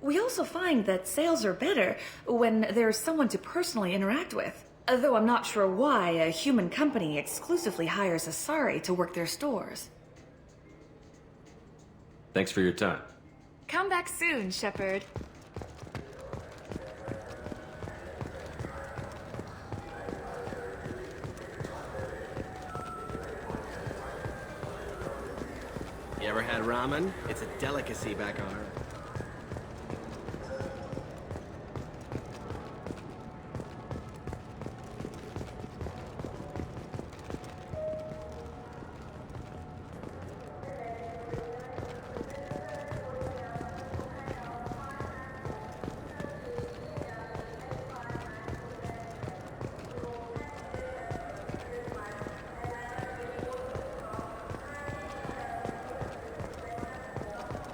We also find that sales are better when there's someone to personally interact with. Though I'm not sure why a human company exclusively hires Asari to work their stores. Thanks for your time. Come back soon, Shepard. You ever had ramen? It's a delicacy back on Earth.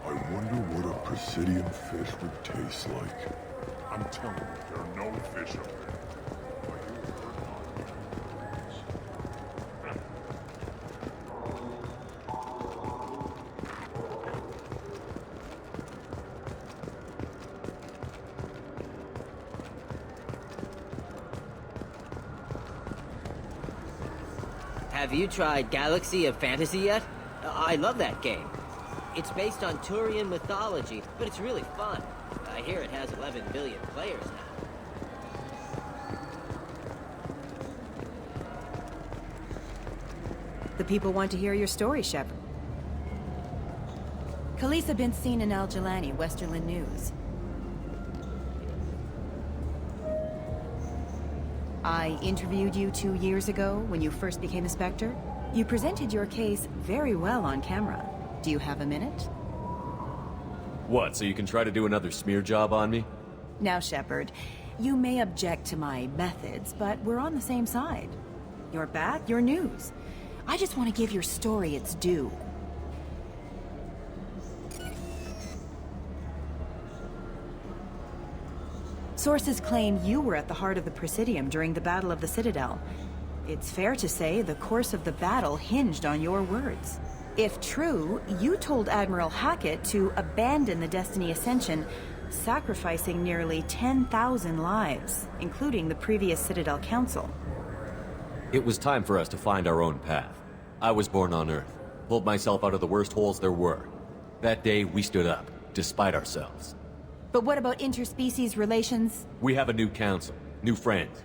I wonder what a Presidium fish would taste like. I'm telling you, there are no fish up there. Have you tried Galaxy of Fantasy yet? I love that game. It's based on Turian mythology, but it's really fun. I hear it has 11 billion players now. The people want to hear your story, Shepard. Khaleesa bint Sinan al-Jalani, Westerland News. I interviewed you 2 years ago when you first became a Spectre. You presented your case very well on camera. Do you have a minute? What, so you can try to do another smear job on me? Now, Shepard, you may object to my methods, but we're on the same side. You're back, you're news. I just want to give your story its due. Sources claim you were at the heart of the Presidium during the Battle of the Citadel. It's fair to say the course of the battle hinged on your words. If true, you told Admiral Hackett to abandon the Destiny Ascension, sacrificing nearly 10,000 lives, including the previous Citadel Council. It was time for us to find our own path. I was born on Earth, pulled myself out of the worst holes there were. That day, we stood up, despite ourselves. But what about interspecies relations? We have a new council, new friends.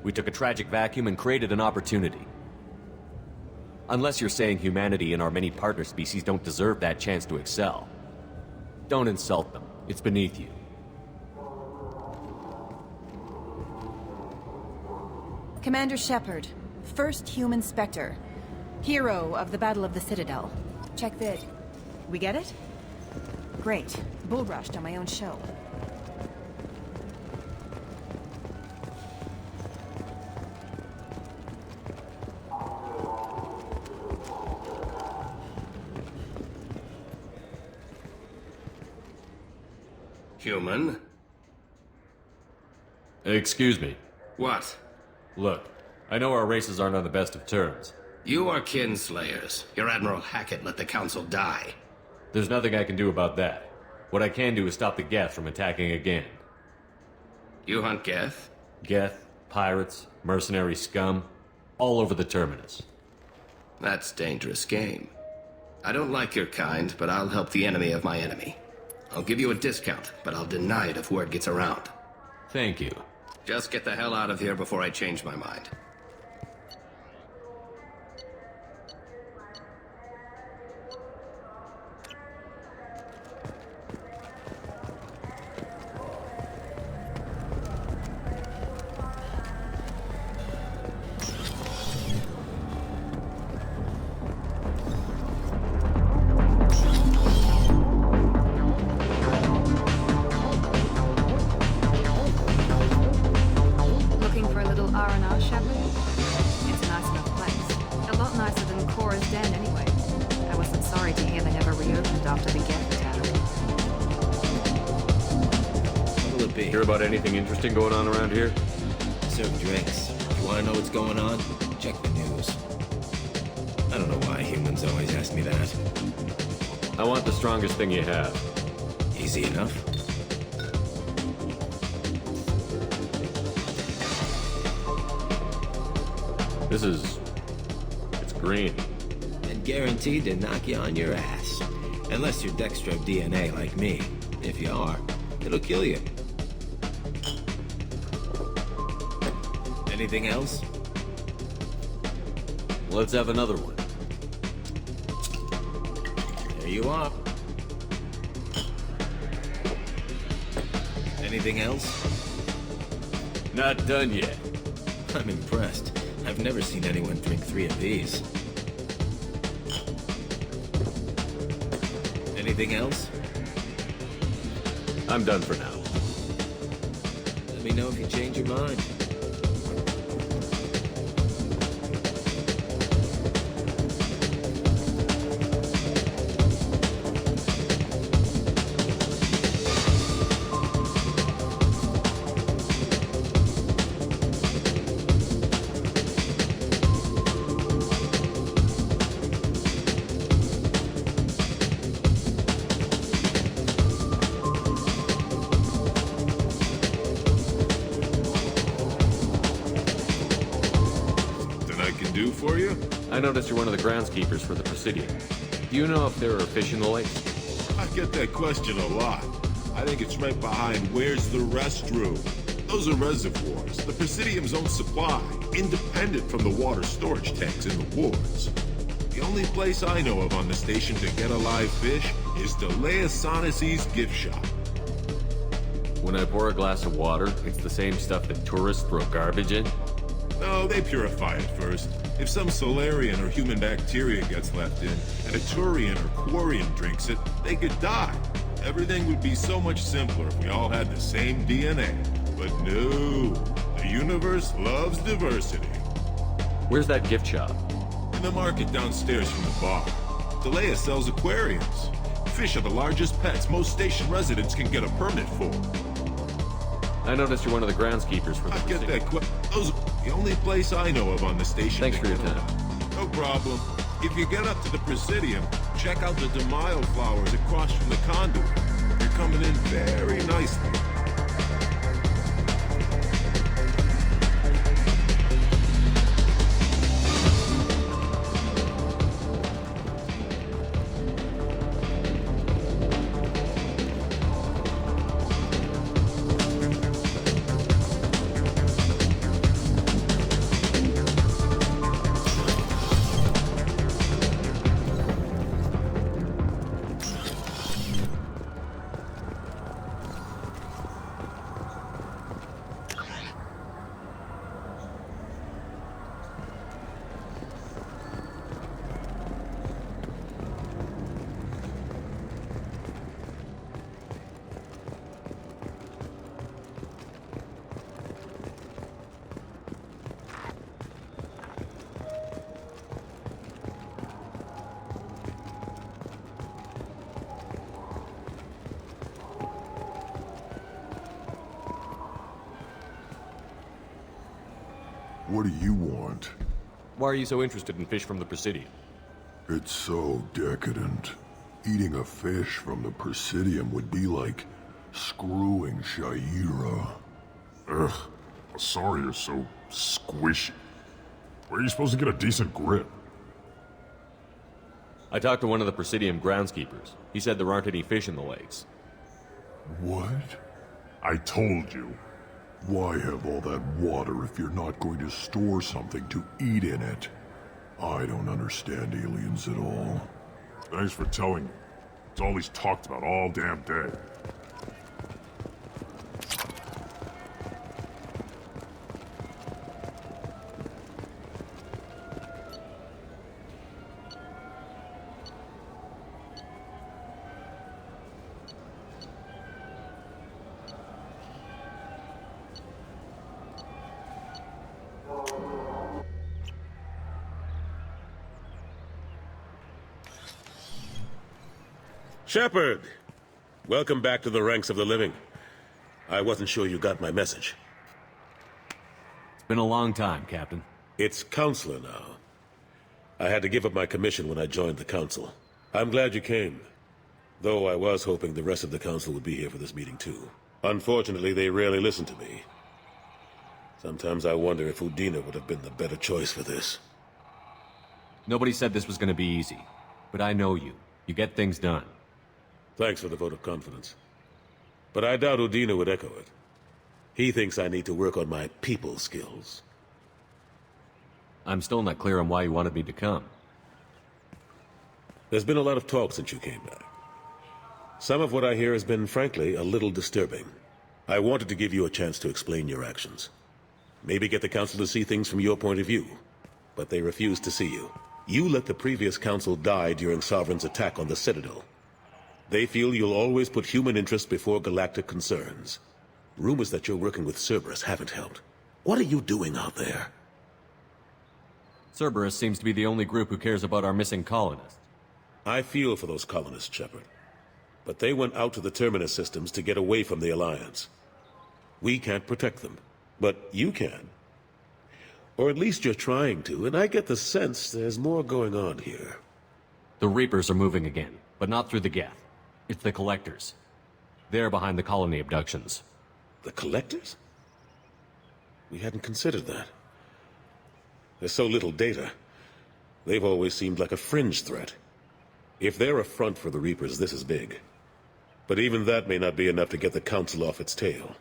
We took a tragic vacuum and created an opportunity. Unless you're saying humanity and our many partner species don't deserve that chance to excel. Don't insult them. It's beneath you. Commander Shepard, first human Spectre. Hero of the Battle of the Citadel. Check vid. We get it? Great. Bull rushed on my own show. Human? Excuse me. What? Look, I know our races aren't on the best of terms. You are kinslayers. Your Admiral Hackett let the Council die. There's nothing I can do about that. What I can do is stop the Geth from attacking again. You hunt Geth? Geth, pirates, mercenary scum, all over the Terminus. That's dangerous game. I don't like your kind, but I'll help the enemy of my enemy. I'll give you a discount, but I'll deny it if word gets around. Thank you. Just get the hell out of here before I change my mind. Anything interesting going on around here? Serve drinks. You want to know what's going on? Check the news. I don't know why humans always ask me that. I want the strongest thing you have. Easy enough. It's green. And guaranteed to knock you on your ass. Unless you're Dextro DNA like me. If you are, it'll kill you. Anything else? Let's have another one. There you are. Anything else? Not done yet. I'm impressed. I've never seen anyone drink 3 of these. Anything else? I'm done for now. Let me know if you change your mind. I noticed you're one of the groundskeepers for the Presidium. Do you know if there are fish in the lakes? I get that question a lot. I think it's right behind where's the restroom. Those are reservoirs, the Presidium's own supply, independent from the water storage tanks in the wards. The only place I know of on the station to get a live fish is Delea Sonesi's gift shop. When I pour a glass of water, it's the same stuff that tourists throw garbage in? No, they purify it first. If some Solarian or human bacteria gets left in, and a Turian or Quarian drinks it, they could die. Everything would be so much simpler if we all had the same DNA. But no, the universe loves diversity. Where's that gift shop? In the market downstairs from the bar. Delea sells aquariums. Fish are the largest pets most station residents can get a permit for. I noticed you're one of the groundskeepers for the I get Presidium. that those are the only place I know of on the station. Thanks for your time. No problem. If you get up to the Presidium, check out the DeMaio flowers across from the conduit. They're coming in very nicely. What do you want? Why are you so interested in fish from the Presidium? It's so decadent. Eating a fish from the Presidium would be like screwing Shaira. Ugh, Asari is so squishy. Where are you supposed to get a decent grip? I talked to one of the Presidium groundskeepers. He said there aren't any fish in the lakes. What? I told you. Why have all that water if you're not going to store something to eat in it? I don't understand aliens at all. Thanks for telling me. It's all he's talked about all damn day. Shepard! Welcome back to the ranks of the living. I wasn't sure you got my message. It's been a long time, Captain. It's Counselor now. I had to give up my commission when I joined the Council. I'm glad you came. Though I was hoping the rest of the Council would be here for this meeting too. Unfortunately, they rarely listen to me. Sometimes I wonder if Udina would have been the better choice for this. Nobody said this was going to be easy. But I know you. You get things done. Thanks for the vote of confidence. But I doubt Udina would echo it. He thinks I need to work on my people skills. I'm still not clear on why you wanted me to come. There's been a lot of talk since you came back. Some of what I hear has been, frankly, a little disturbing. I wanted to give you a chance to explain your actions. Maybe get the Council to see things from your point of view. But they refuse to see you. You let the previous Council die during Sovereign's attack on the Citadel. They feel you'll always put human interests before galactic concerns. Rumors that you're working with Cerberus haven't helped. What are you doing out there? Cerberus seems to be the only group who cares about our missing colonists. I feel for those colonists, Shepard. But they went out to the Terminus systems to get away from the Alliance. We can't protect them, but you can. Or at least you're trying to, and I get the sense there's more going on here. The Reapers are moving again, but not through the Geth. It's the Collectors. They're behind the colony abductions. The Collectors? We hadn't considered that. There's so little data. They've always seemed like a fringe threat. If they're a front for the Reapers, this is big. But even that may not be enough to get the Council off its tail.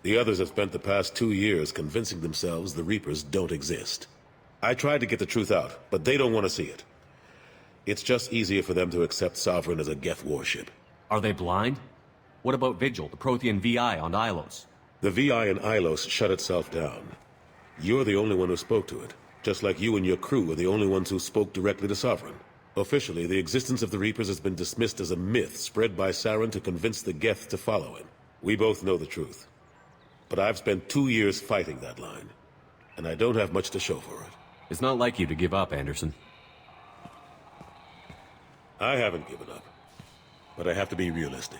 The others have spent the past 2 years convincing themselves the Reapers don't exist. I tried to get the truth out, but they don't want to see it. It's just easier for them to accept Sovereign as a Geth warship. Are they blind? What about Vigil, the Prothean VI on Ilos? The VI on Ilos shut itself down. You're the only one who spoke to it, just like you and your crew are the only ones who spoke directly to Sovereign. Officially, the existence of the Reapers has been dismissed as a myth spread by Saren to convince the Geth to follow him. We both know the truth. But I've spent 2 years fighting that line, and I don't have much to show for it. It's not like you to give up, Anderson. I haven't given up, but I have to be realistic.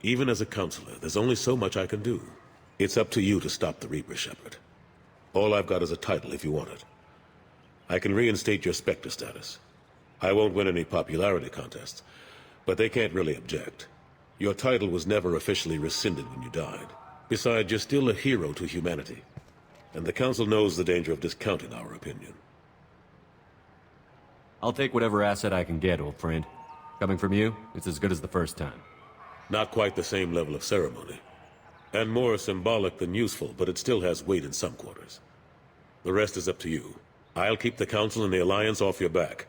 Even as a counselor, there's only so much I can do. It's up to you to stop the Reaper, Shepard. All I've got is a title if you want it. I can reinstate your Spectre status. I won't win any popularity contests, but they can't really object. Your title was never officially rescinded when you died. Besides, you're still a hero to humanity. And the Council knows the danger of discounting our opinion. I'll take whatever asset I can get, old friend. Coming from you, it's as good as the first time. Not quite the same level of ceremony. And more symbolic than useful, but it still has weight in some quarters. The rest is up to you. I'll keep the Council and the Alliance off your back.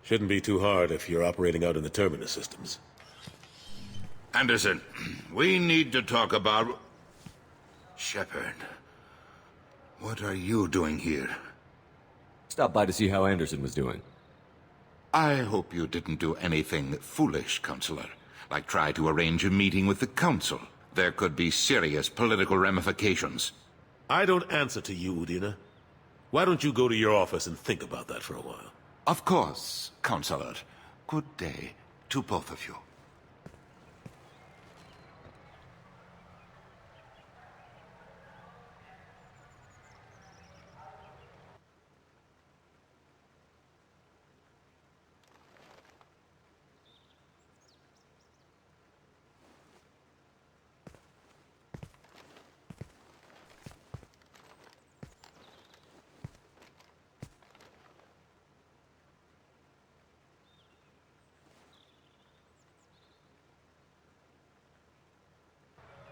Shouldn't be too hard if you're operating out in the Terminus systems. Anderson, we need to talk about... Shepard, what are you doing here? Stopped by to see how Anderson was doing. I hope you didn't do anything foolish, Counselor, like try to arrange a meeting with the Council. There could be serious political ramifications. I don't answer to you, Udina. Why don't you go to your office and think about that for a while? Of course, Counselor. Good day to both of you.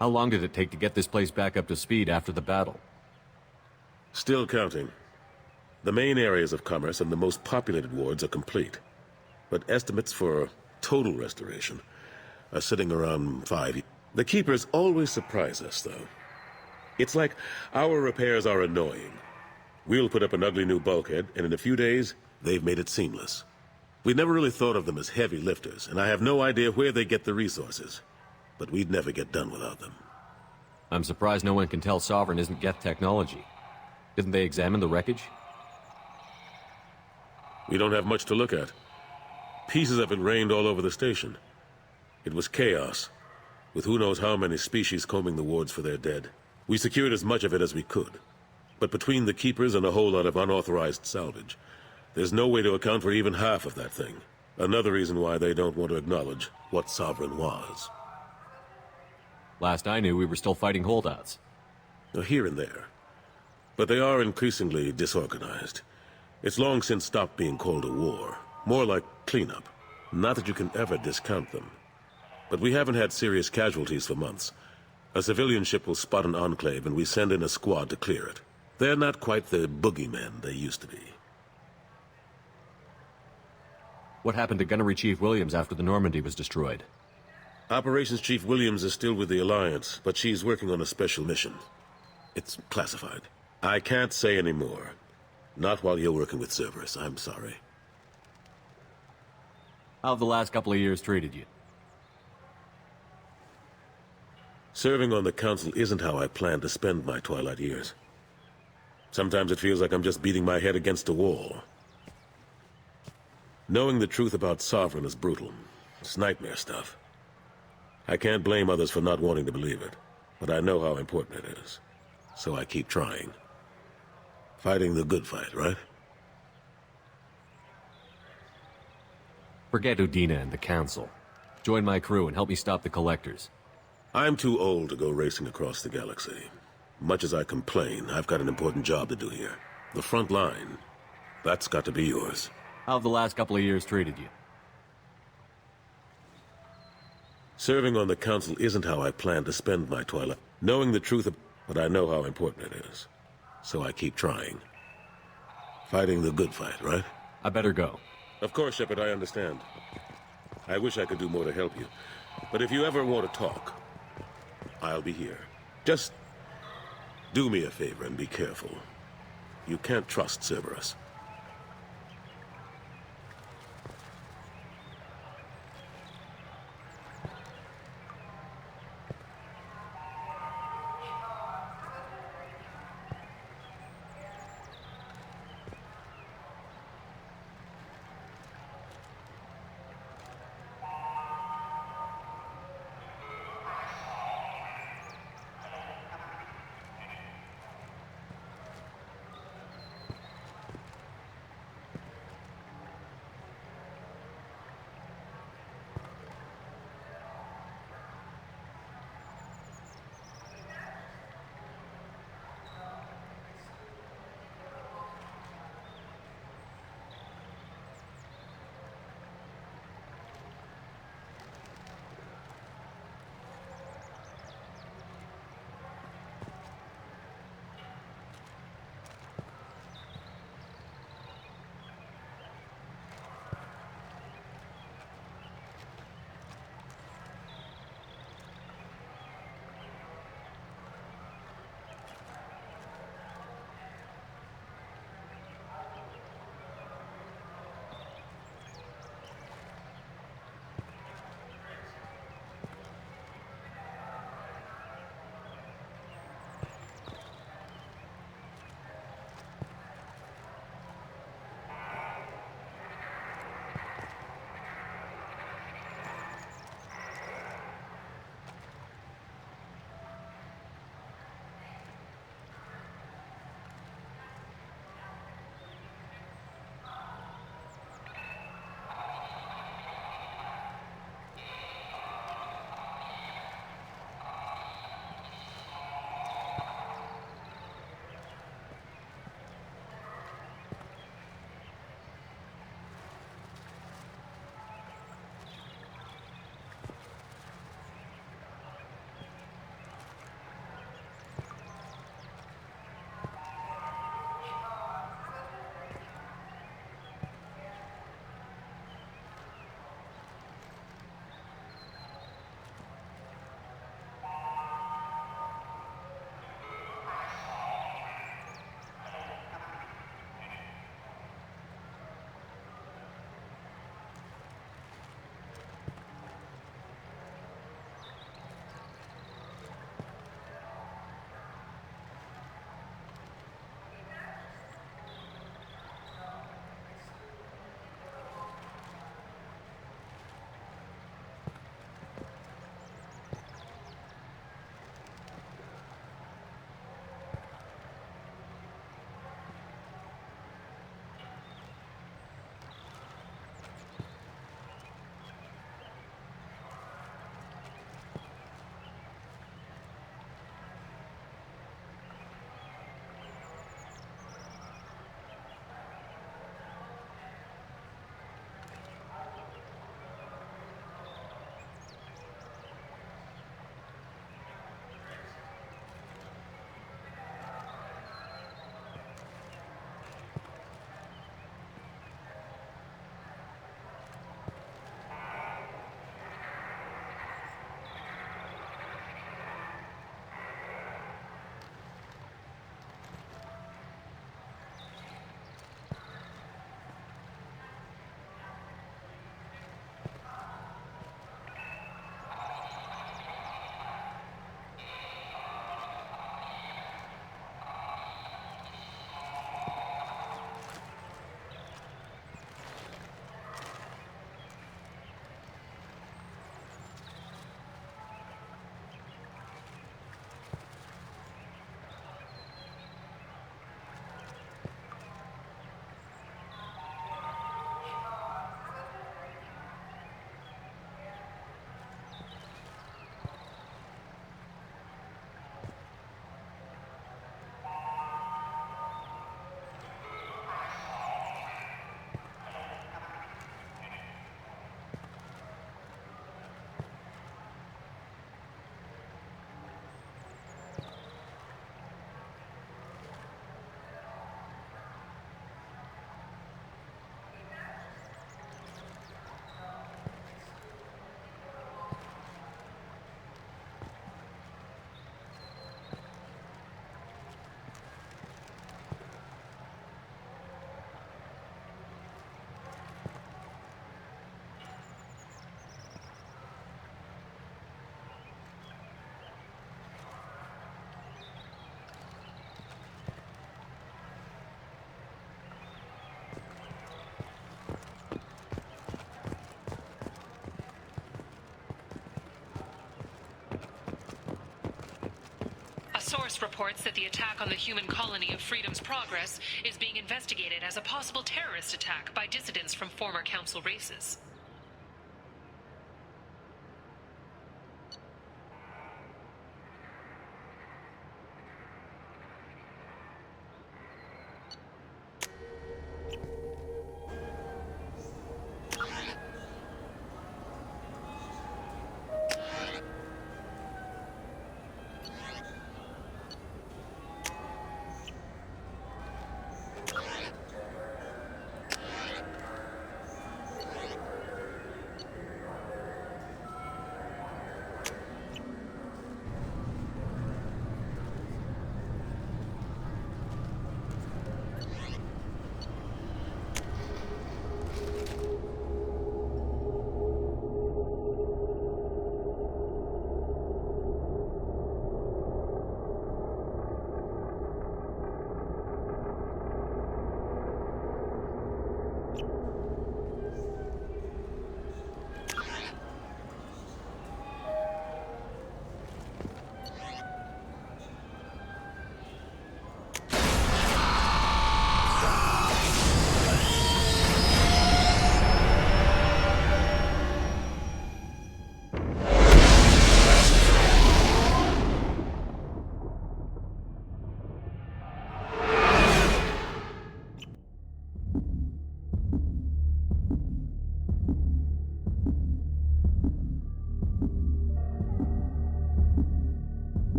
How long did it take to get this place back up to speed after the battle? Still counting. The main areas of commerce and the most populated wards are complete. But estimates for total restoration are sitting around 5. The Keepers always surprise us, though. It's like our repairs are annoying. We'll put up an ugly new bulkhead, and in a few days, they've made it seamless. We never really thought of them as heavy lifters, and I have no idea where they get the resources. But we'd never get done without them. I'm surprised no one can tell Sovereign isn't Geth technology. Didn't they examine the wreckage? We don't have much to look at. Pieces of it rained all over the station. It was chaos, with who knows how many species combing the wards for their dead. We secured as much of it as we could. But between the Keepers and a whole lot of unauthorized salvage, there's no way to account for even half of that thing. Another reason why they don't want to acknowledge what Sovereign was. Last I knew, we were still fighting holdouts. Here and there. But they are increasingly disorganized. It's long since stopped being called a war. More like cleanup. Not that you can ever discount them. But we haven't had serious casualties for months. A civilian ship will spot an enclave and we send in a squad to clear it. They're not quite the boogeymen they used to be. What happened to Gunnery Chief Williams after the Normandy was destroyed? Operations Chief Williams is still with the Alliance, but she's working on a special mission. It's classified. I can't say any more. Not while you're working with Cerberus, I'm sorry. How have the last couple of years treated you? Serving on the Council isn't how I plan to spend my twilight years. Sometimes it feels like I'm just beating my head against a wall. Knowing the truth about Sovereign is brutal. It's nightmare stuff. I can't blame others for not wanting to believe it, but I know how important it is. So I keep trying. Fighting the good fight, right? Forget Udina and the Council. Join my crew and help me stop the Collectors. I'm too old to go racing across the galaxy. Much as I complain, I've got an important job to do here. The front line. That's got to be yours. How have the last couple of years treated you? Serving on the council isn't how I plan to spend my twilight. Knowing the truth, but I know how important it is. So I keep trying. Fighting the good fight, right? I better go. Of course, Shepard, I understand. I wish I could do more to help you. But if you ever want to talk, I'll be here. Just do me a favor and be careful. You can't trust Cerberus. source reports that the attack on the human colony of Freedom's Progress is being investigated as a possible terrorist attack by dissidents from former Council races.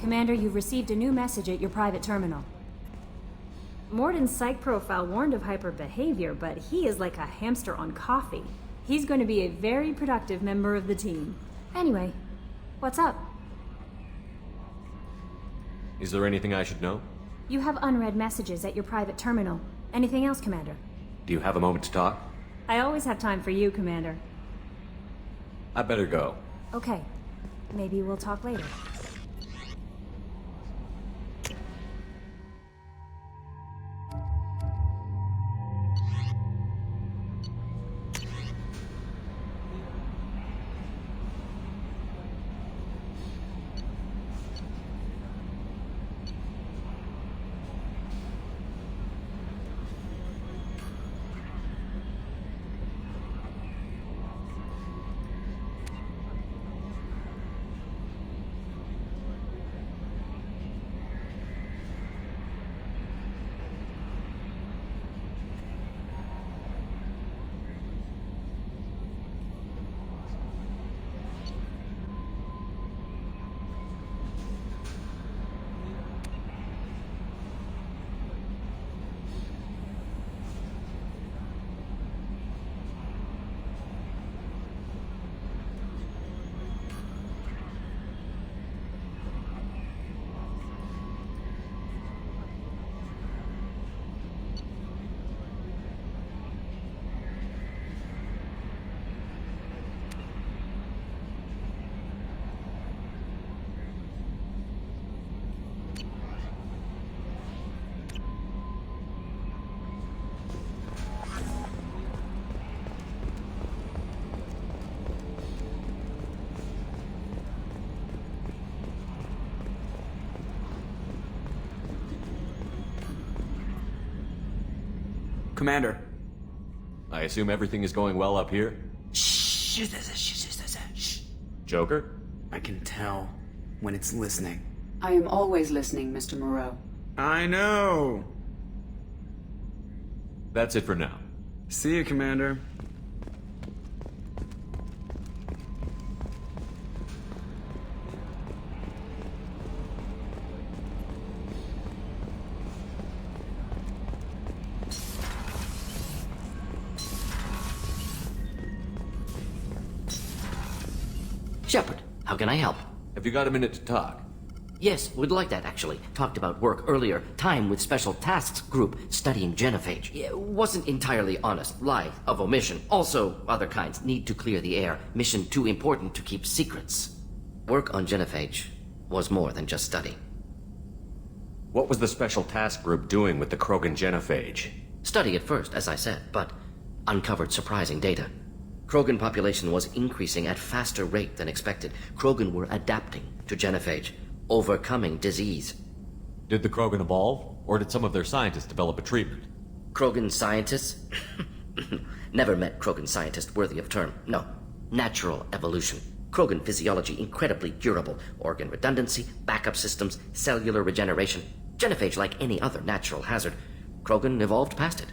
Commander, you've received a new message at your private terminal. Morden's psych profile warned of hyper behavior, but he is like a hamster on coffee. He's going to be a very productive member of the team. Anyway, what's up? Is there anything I should know? You have unread messages at your private terminal. Anything else, Commander? Do you have a moment to talk? I always have time for you, Commander. I better go. Okay. Maybe we'll talk later. Commander. I assume everything is going well up here? Shh. Joker? I can tell when it's listening. I am always listening, Mr. Moreau. I know. That's it for now. See you, Commander. Shepard, how can I help? Have you got a minute to talk? Yes, would like that, actually. Talked about work earlier. Time with Special Tasks Group, studying genophage. Wasn't entirely honest. Lie of omission. Also, other kinds. Need to clear the air. Mission too important to keep secrets. Work on genophage was more than just study. What was the Special Task Group doing with the Krogan genophage? Study at first, as I said, but uncovered surprising data. Krogan population was increasing at faster rate than expected. Krogan were adapting to genophage, overcoming disease. Did the Krogan evolve, or did some of their scientists develop a treatment? Krogan scientists? Never met Krogan scientist worthy of term. No. Natural evolution. Krogan physiology incredibly durable. Organ redundancy, backup systems, cellular regeneration. Genophage like any other natural hazard. Krogan evolved past it.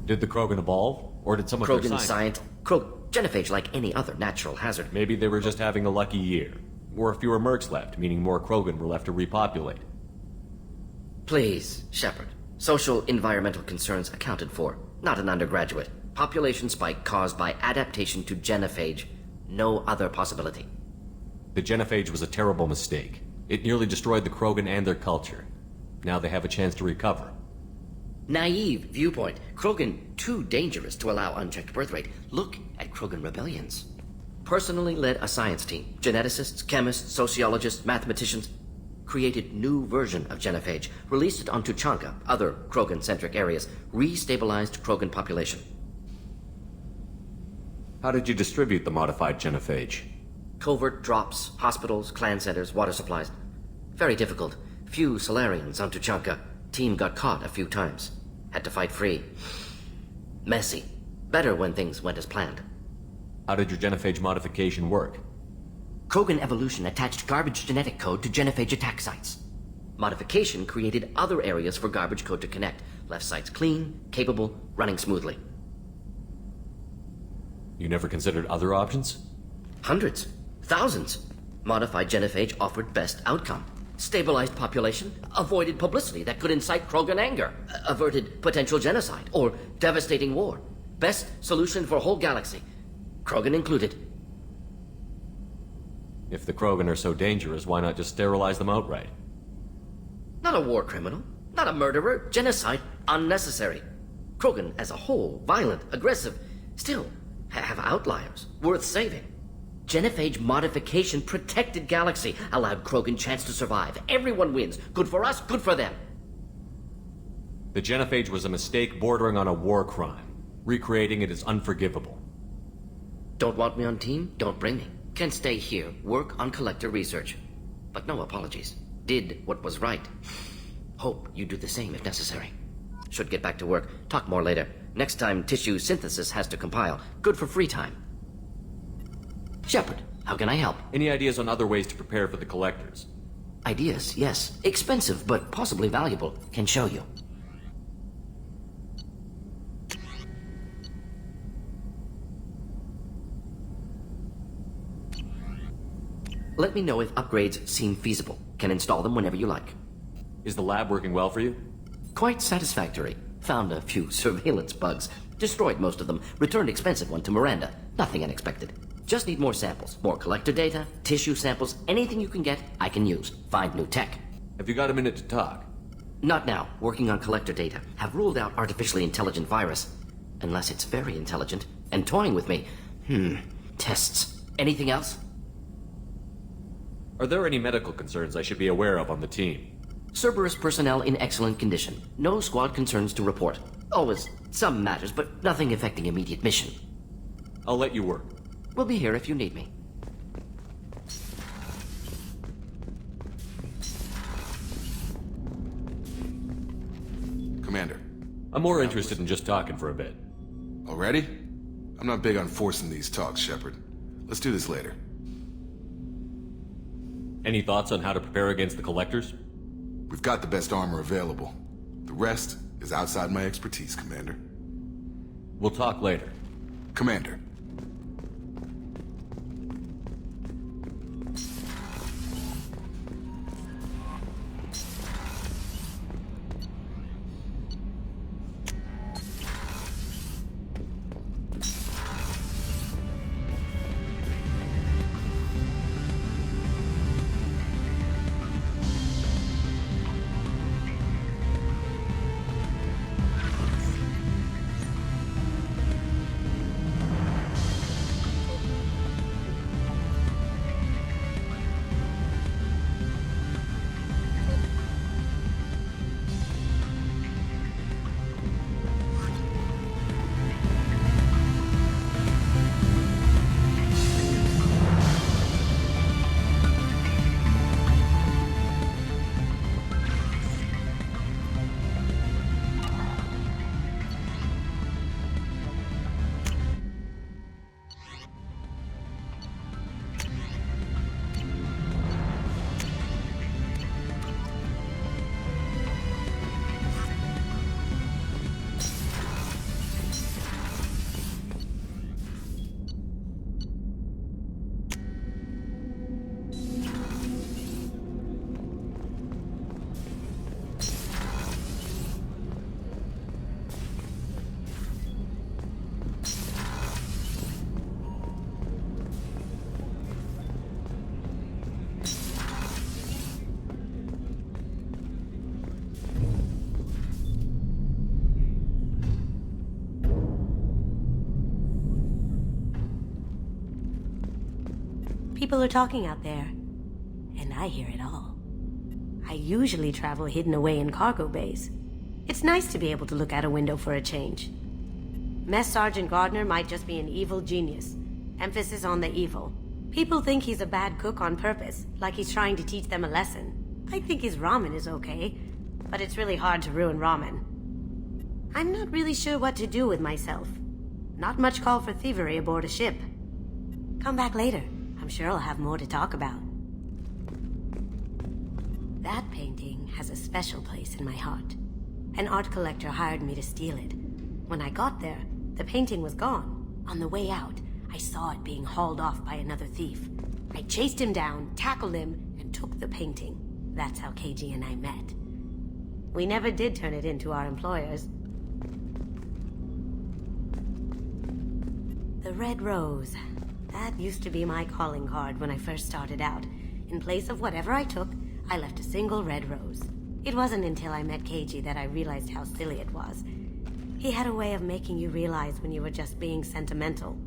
Did the Krogan evolve, or did some of their Krogan scientists... Genophage like any other natural hazard. Maybe they were just having a lucky year. Or fewer mercs left, meaning more Krogan were left to repopulate. Please, Shepard. Social environmental concerns accounted for. Not an undergraduate. Population spike caused by adaptation to genophage. No other possibility. The genophage was a terrible mistake. It nearly destroyed the Krogan and their culture. Now they have a chance to recover. Naive viewpoint. Krogan too dangerous to allow unchecked birth rate. Look at Krogan rebellions. Personally led a science team. Geneticists, chemists, sociologists, mathematicians. Created new version of genophage. Released it on Tuchanka, other Krogan-centric areas. Restabilized Krogan population. How did you distribute the modified genophage? Covert drops, hospitals, clan centers, water supplies. Very difficult. Few Solarians on Tuchanka. Team got caught a few times. Had to fight free. Messy. Better when things went as planned. How did your genophage modification work? Krogan evolution attached garbage genetic code to genophage attack sites. Modification created other areas for garbage code to connect. Left sites clean, capable, running smoothly. You never considered other options? Hundreds. Thousands. Modified genophage offered best outcome. Stabilized population, avoided publicity that could incite Krogan anger, averted potential genocide, or devastating war. Best solution for whole galaxy. Krogan included. If the Krogan are so dangerous, why not just sterilize them outright? Not a war criminal, not a murderer, genocide, unnecessary. Krogan as a whole, violent, aggressive, still have outliers, worth saving. Genophage modification protected Galaxy, allowed Krogan chance to survive. Everyone wins. Good for us, good for them. The genophage was a mistake bordering on a war crime. Recreating it is unforgivable. Don't want me on team? Don't bring me. Can stay here, work on collector research. But no apologies. Did what was right. Hope you do the same if necessary. Should get back to work. Talk more later. Next time tissue synthesis has to compile. Good for free time. Shepard, how can I help? Any ideas on other ways to prepare for the collectors? Ideas, yes. Expensive, but possibly valuable. Can show you. Let me know if upgrades seem feasible. Can install them whenever you like. Is the lab working well for you? Quite satisfactory. Found a few surveillance bugs. Destroyed most of them. Returned expensive one to Miranda. Nothing unexpected. Just need more samples. More collector data, tissue samples, anything you can get, I can use. Find new tech. Have you got a minute to talk? Not now. Working on collector data. Have ruled out artificially intelligent virus. Unless it's very intelligent. And toying with me. Tests. Anything else? Are there any medical concerns I should be aware of on the team? Cerberus personnel in excellent condition. No squad concerns to report. Always some matters, but nothing affecting immediate mission. I'll let you work. We'll be here if you need me. Commander. I'm more interested in just talking for a bit. Already? I'm not big on forcing these talks, Shepard. Let's do this later. Any thoughts on how to prepare against the Collectors? We've got the best armor available. The rest is outside my expertise, Commander. We'll talk later. Commander. People are talking out there, and I hear it all. I usually travel hidden away in cargo bays. It's nice to be able to look out a window for a change. Mess Sergeant Gardner might just be an evil genius. Emphasis on the evil. People think he's a bad cook on purpose, like he's trying to teach them a lesson. I think his ramen is okay, but it's really hard to ruin ramen. I'm not really sure what to do with myself. Not much call for thievery aboard a ship. Come back later. I'm sure I'll have more to talk about. That painting has a special place in my heart. An art collector hired me to steal it. When I got there, the painting was gone. On the way out, I saw it being hauled off by another thief. I chased him down, tackled him, and took the painting. That's how KG and I met. We never did turn it in to our employers. The Red Rose. That used to be my calling card when I first started out. In place of whatever I took, I left a single red rose. It wasn't until I met KG that I realized how silly it was. He had a way of making you realize when you were just being sentimental.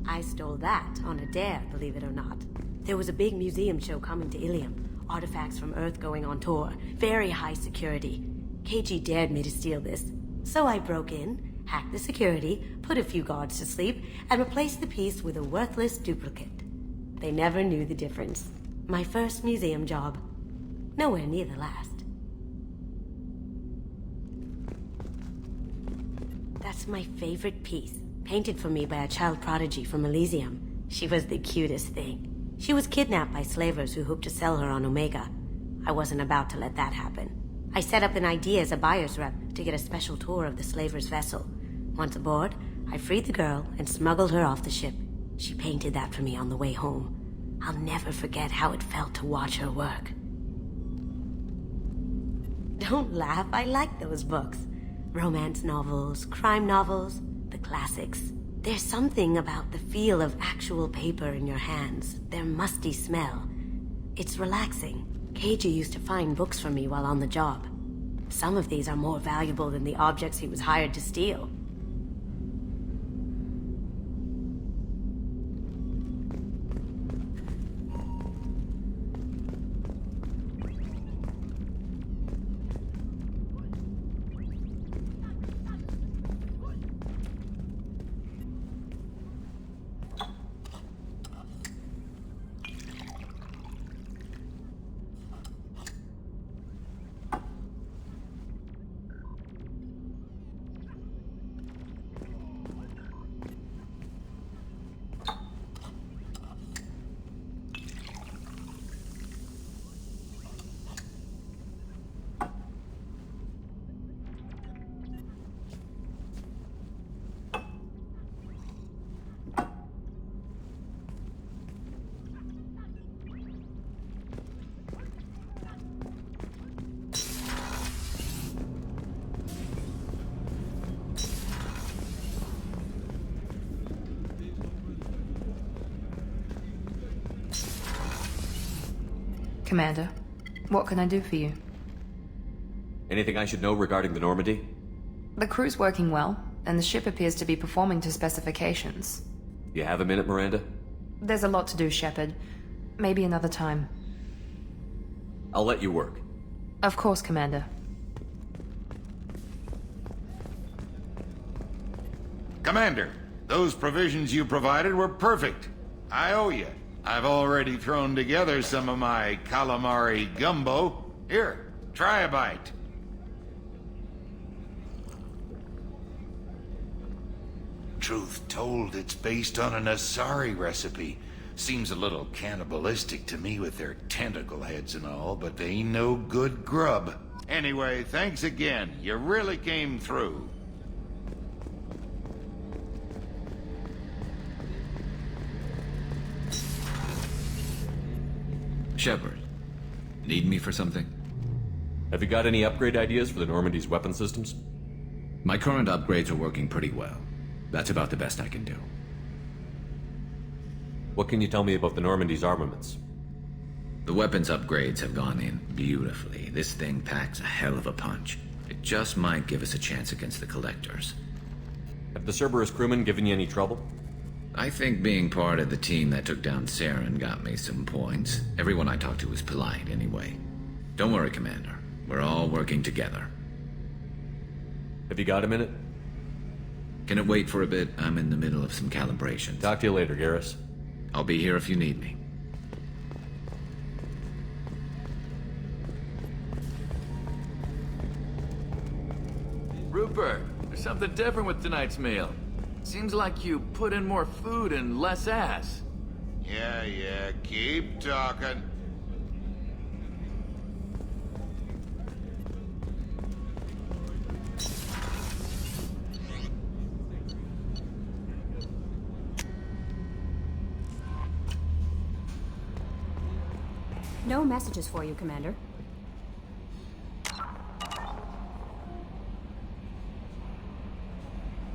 I stole that on a dare, believe it or not. There was a big museum show coming to Ilium. Artifacts from Earth going on tour. Very high security. KG dared me to steal this. So I broke in, hacked the security, put a few guards to sleep, and replaced the piece with a worthless duplicate. They never knew the difference. My first museum job. Nowhere near the last. That's my favorite piece, painted for me by a child prodigy from Elysium. She was the cutest thing. She was kidnapped by slavers who hoped to sell her on Omega. I wasn't about to let that happen. I set up an idea as a buyer's rep to get a special tour of the slaver's vessel. Once aboard, I freed the girl and smuggled her off the ship. She painted that for me on the way home. I'll never forget how it felt to watch her work. Don't laugh, I like those books. Romance novels, crime novels, the classics. There's something about the feel of actual paper in your hands, their musty smell. It's relaxing. Keiji used to find books for me while on the job. Some of these are more valuable than the objects he was hired to steal. Commander, what can I do for you? Anything I should know regarding the Normandy? The crew's working well, and the ship appears to be performing to specifications. You have a minute, Miranda? There's a lot to do, Shepard. Maybe another time. I'll let you work. Of course, Commander. Commander, those provisions you provided were perfect. I owe you. I've already thrown together some of my calamari gumbo. Here, try a bite. Truth told, it's based on an Asari recipe. Seems a little cannibalistic to me with their tentacle heads and all, but they ain't no good grub. Anyway, thanks again. You really came through. Shepard, need me for something? Have you got any upgrade ideas for the Normandy's weapon systems? My current upgrades are working pretty well. That's about the best I can do. What can you tell me about the Normandy's armaments? The weapons upgrades have gone in beautifully. This thing packs a hell of a punch. It just might give us a chance against the Collectors. Have the Cerberus crewmen given you any trouble? I think being part of the team that took down Saren got me some points. Everyone I talked to was polite anyway. Don't worry, Commander. We're all working together. Have you got a minute? Can it wait for a bit? I'm in the middle of some calibration. Talk to you later, Garrus. I'll be here if you need me. Rupert, there's something different with tonight's meal. Seems like you put in more food and less ass. Yeah, keep talking. No messages for you, Commander.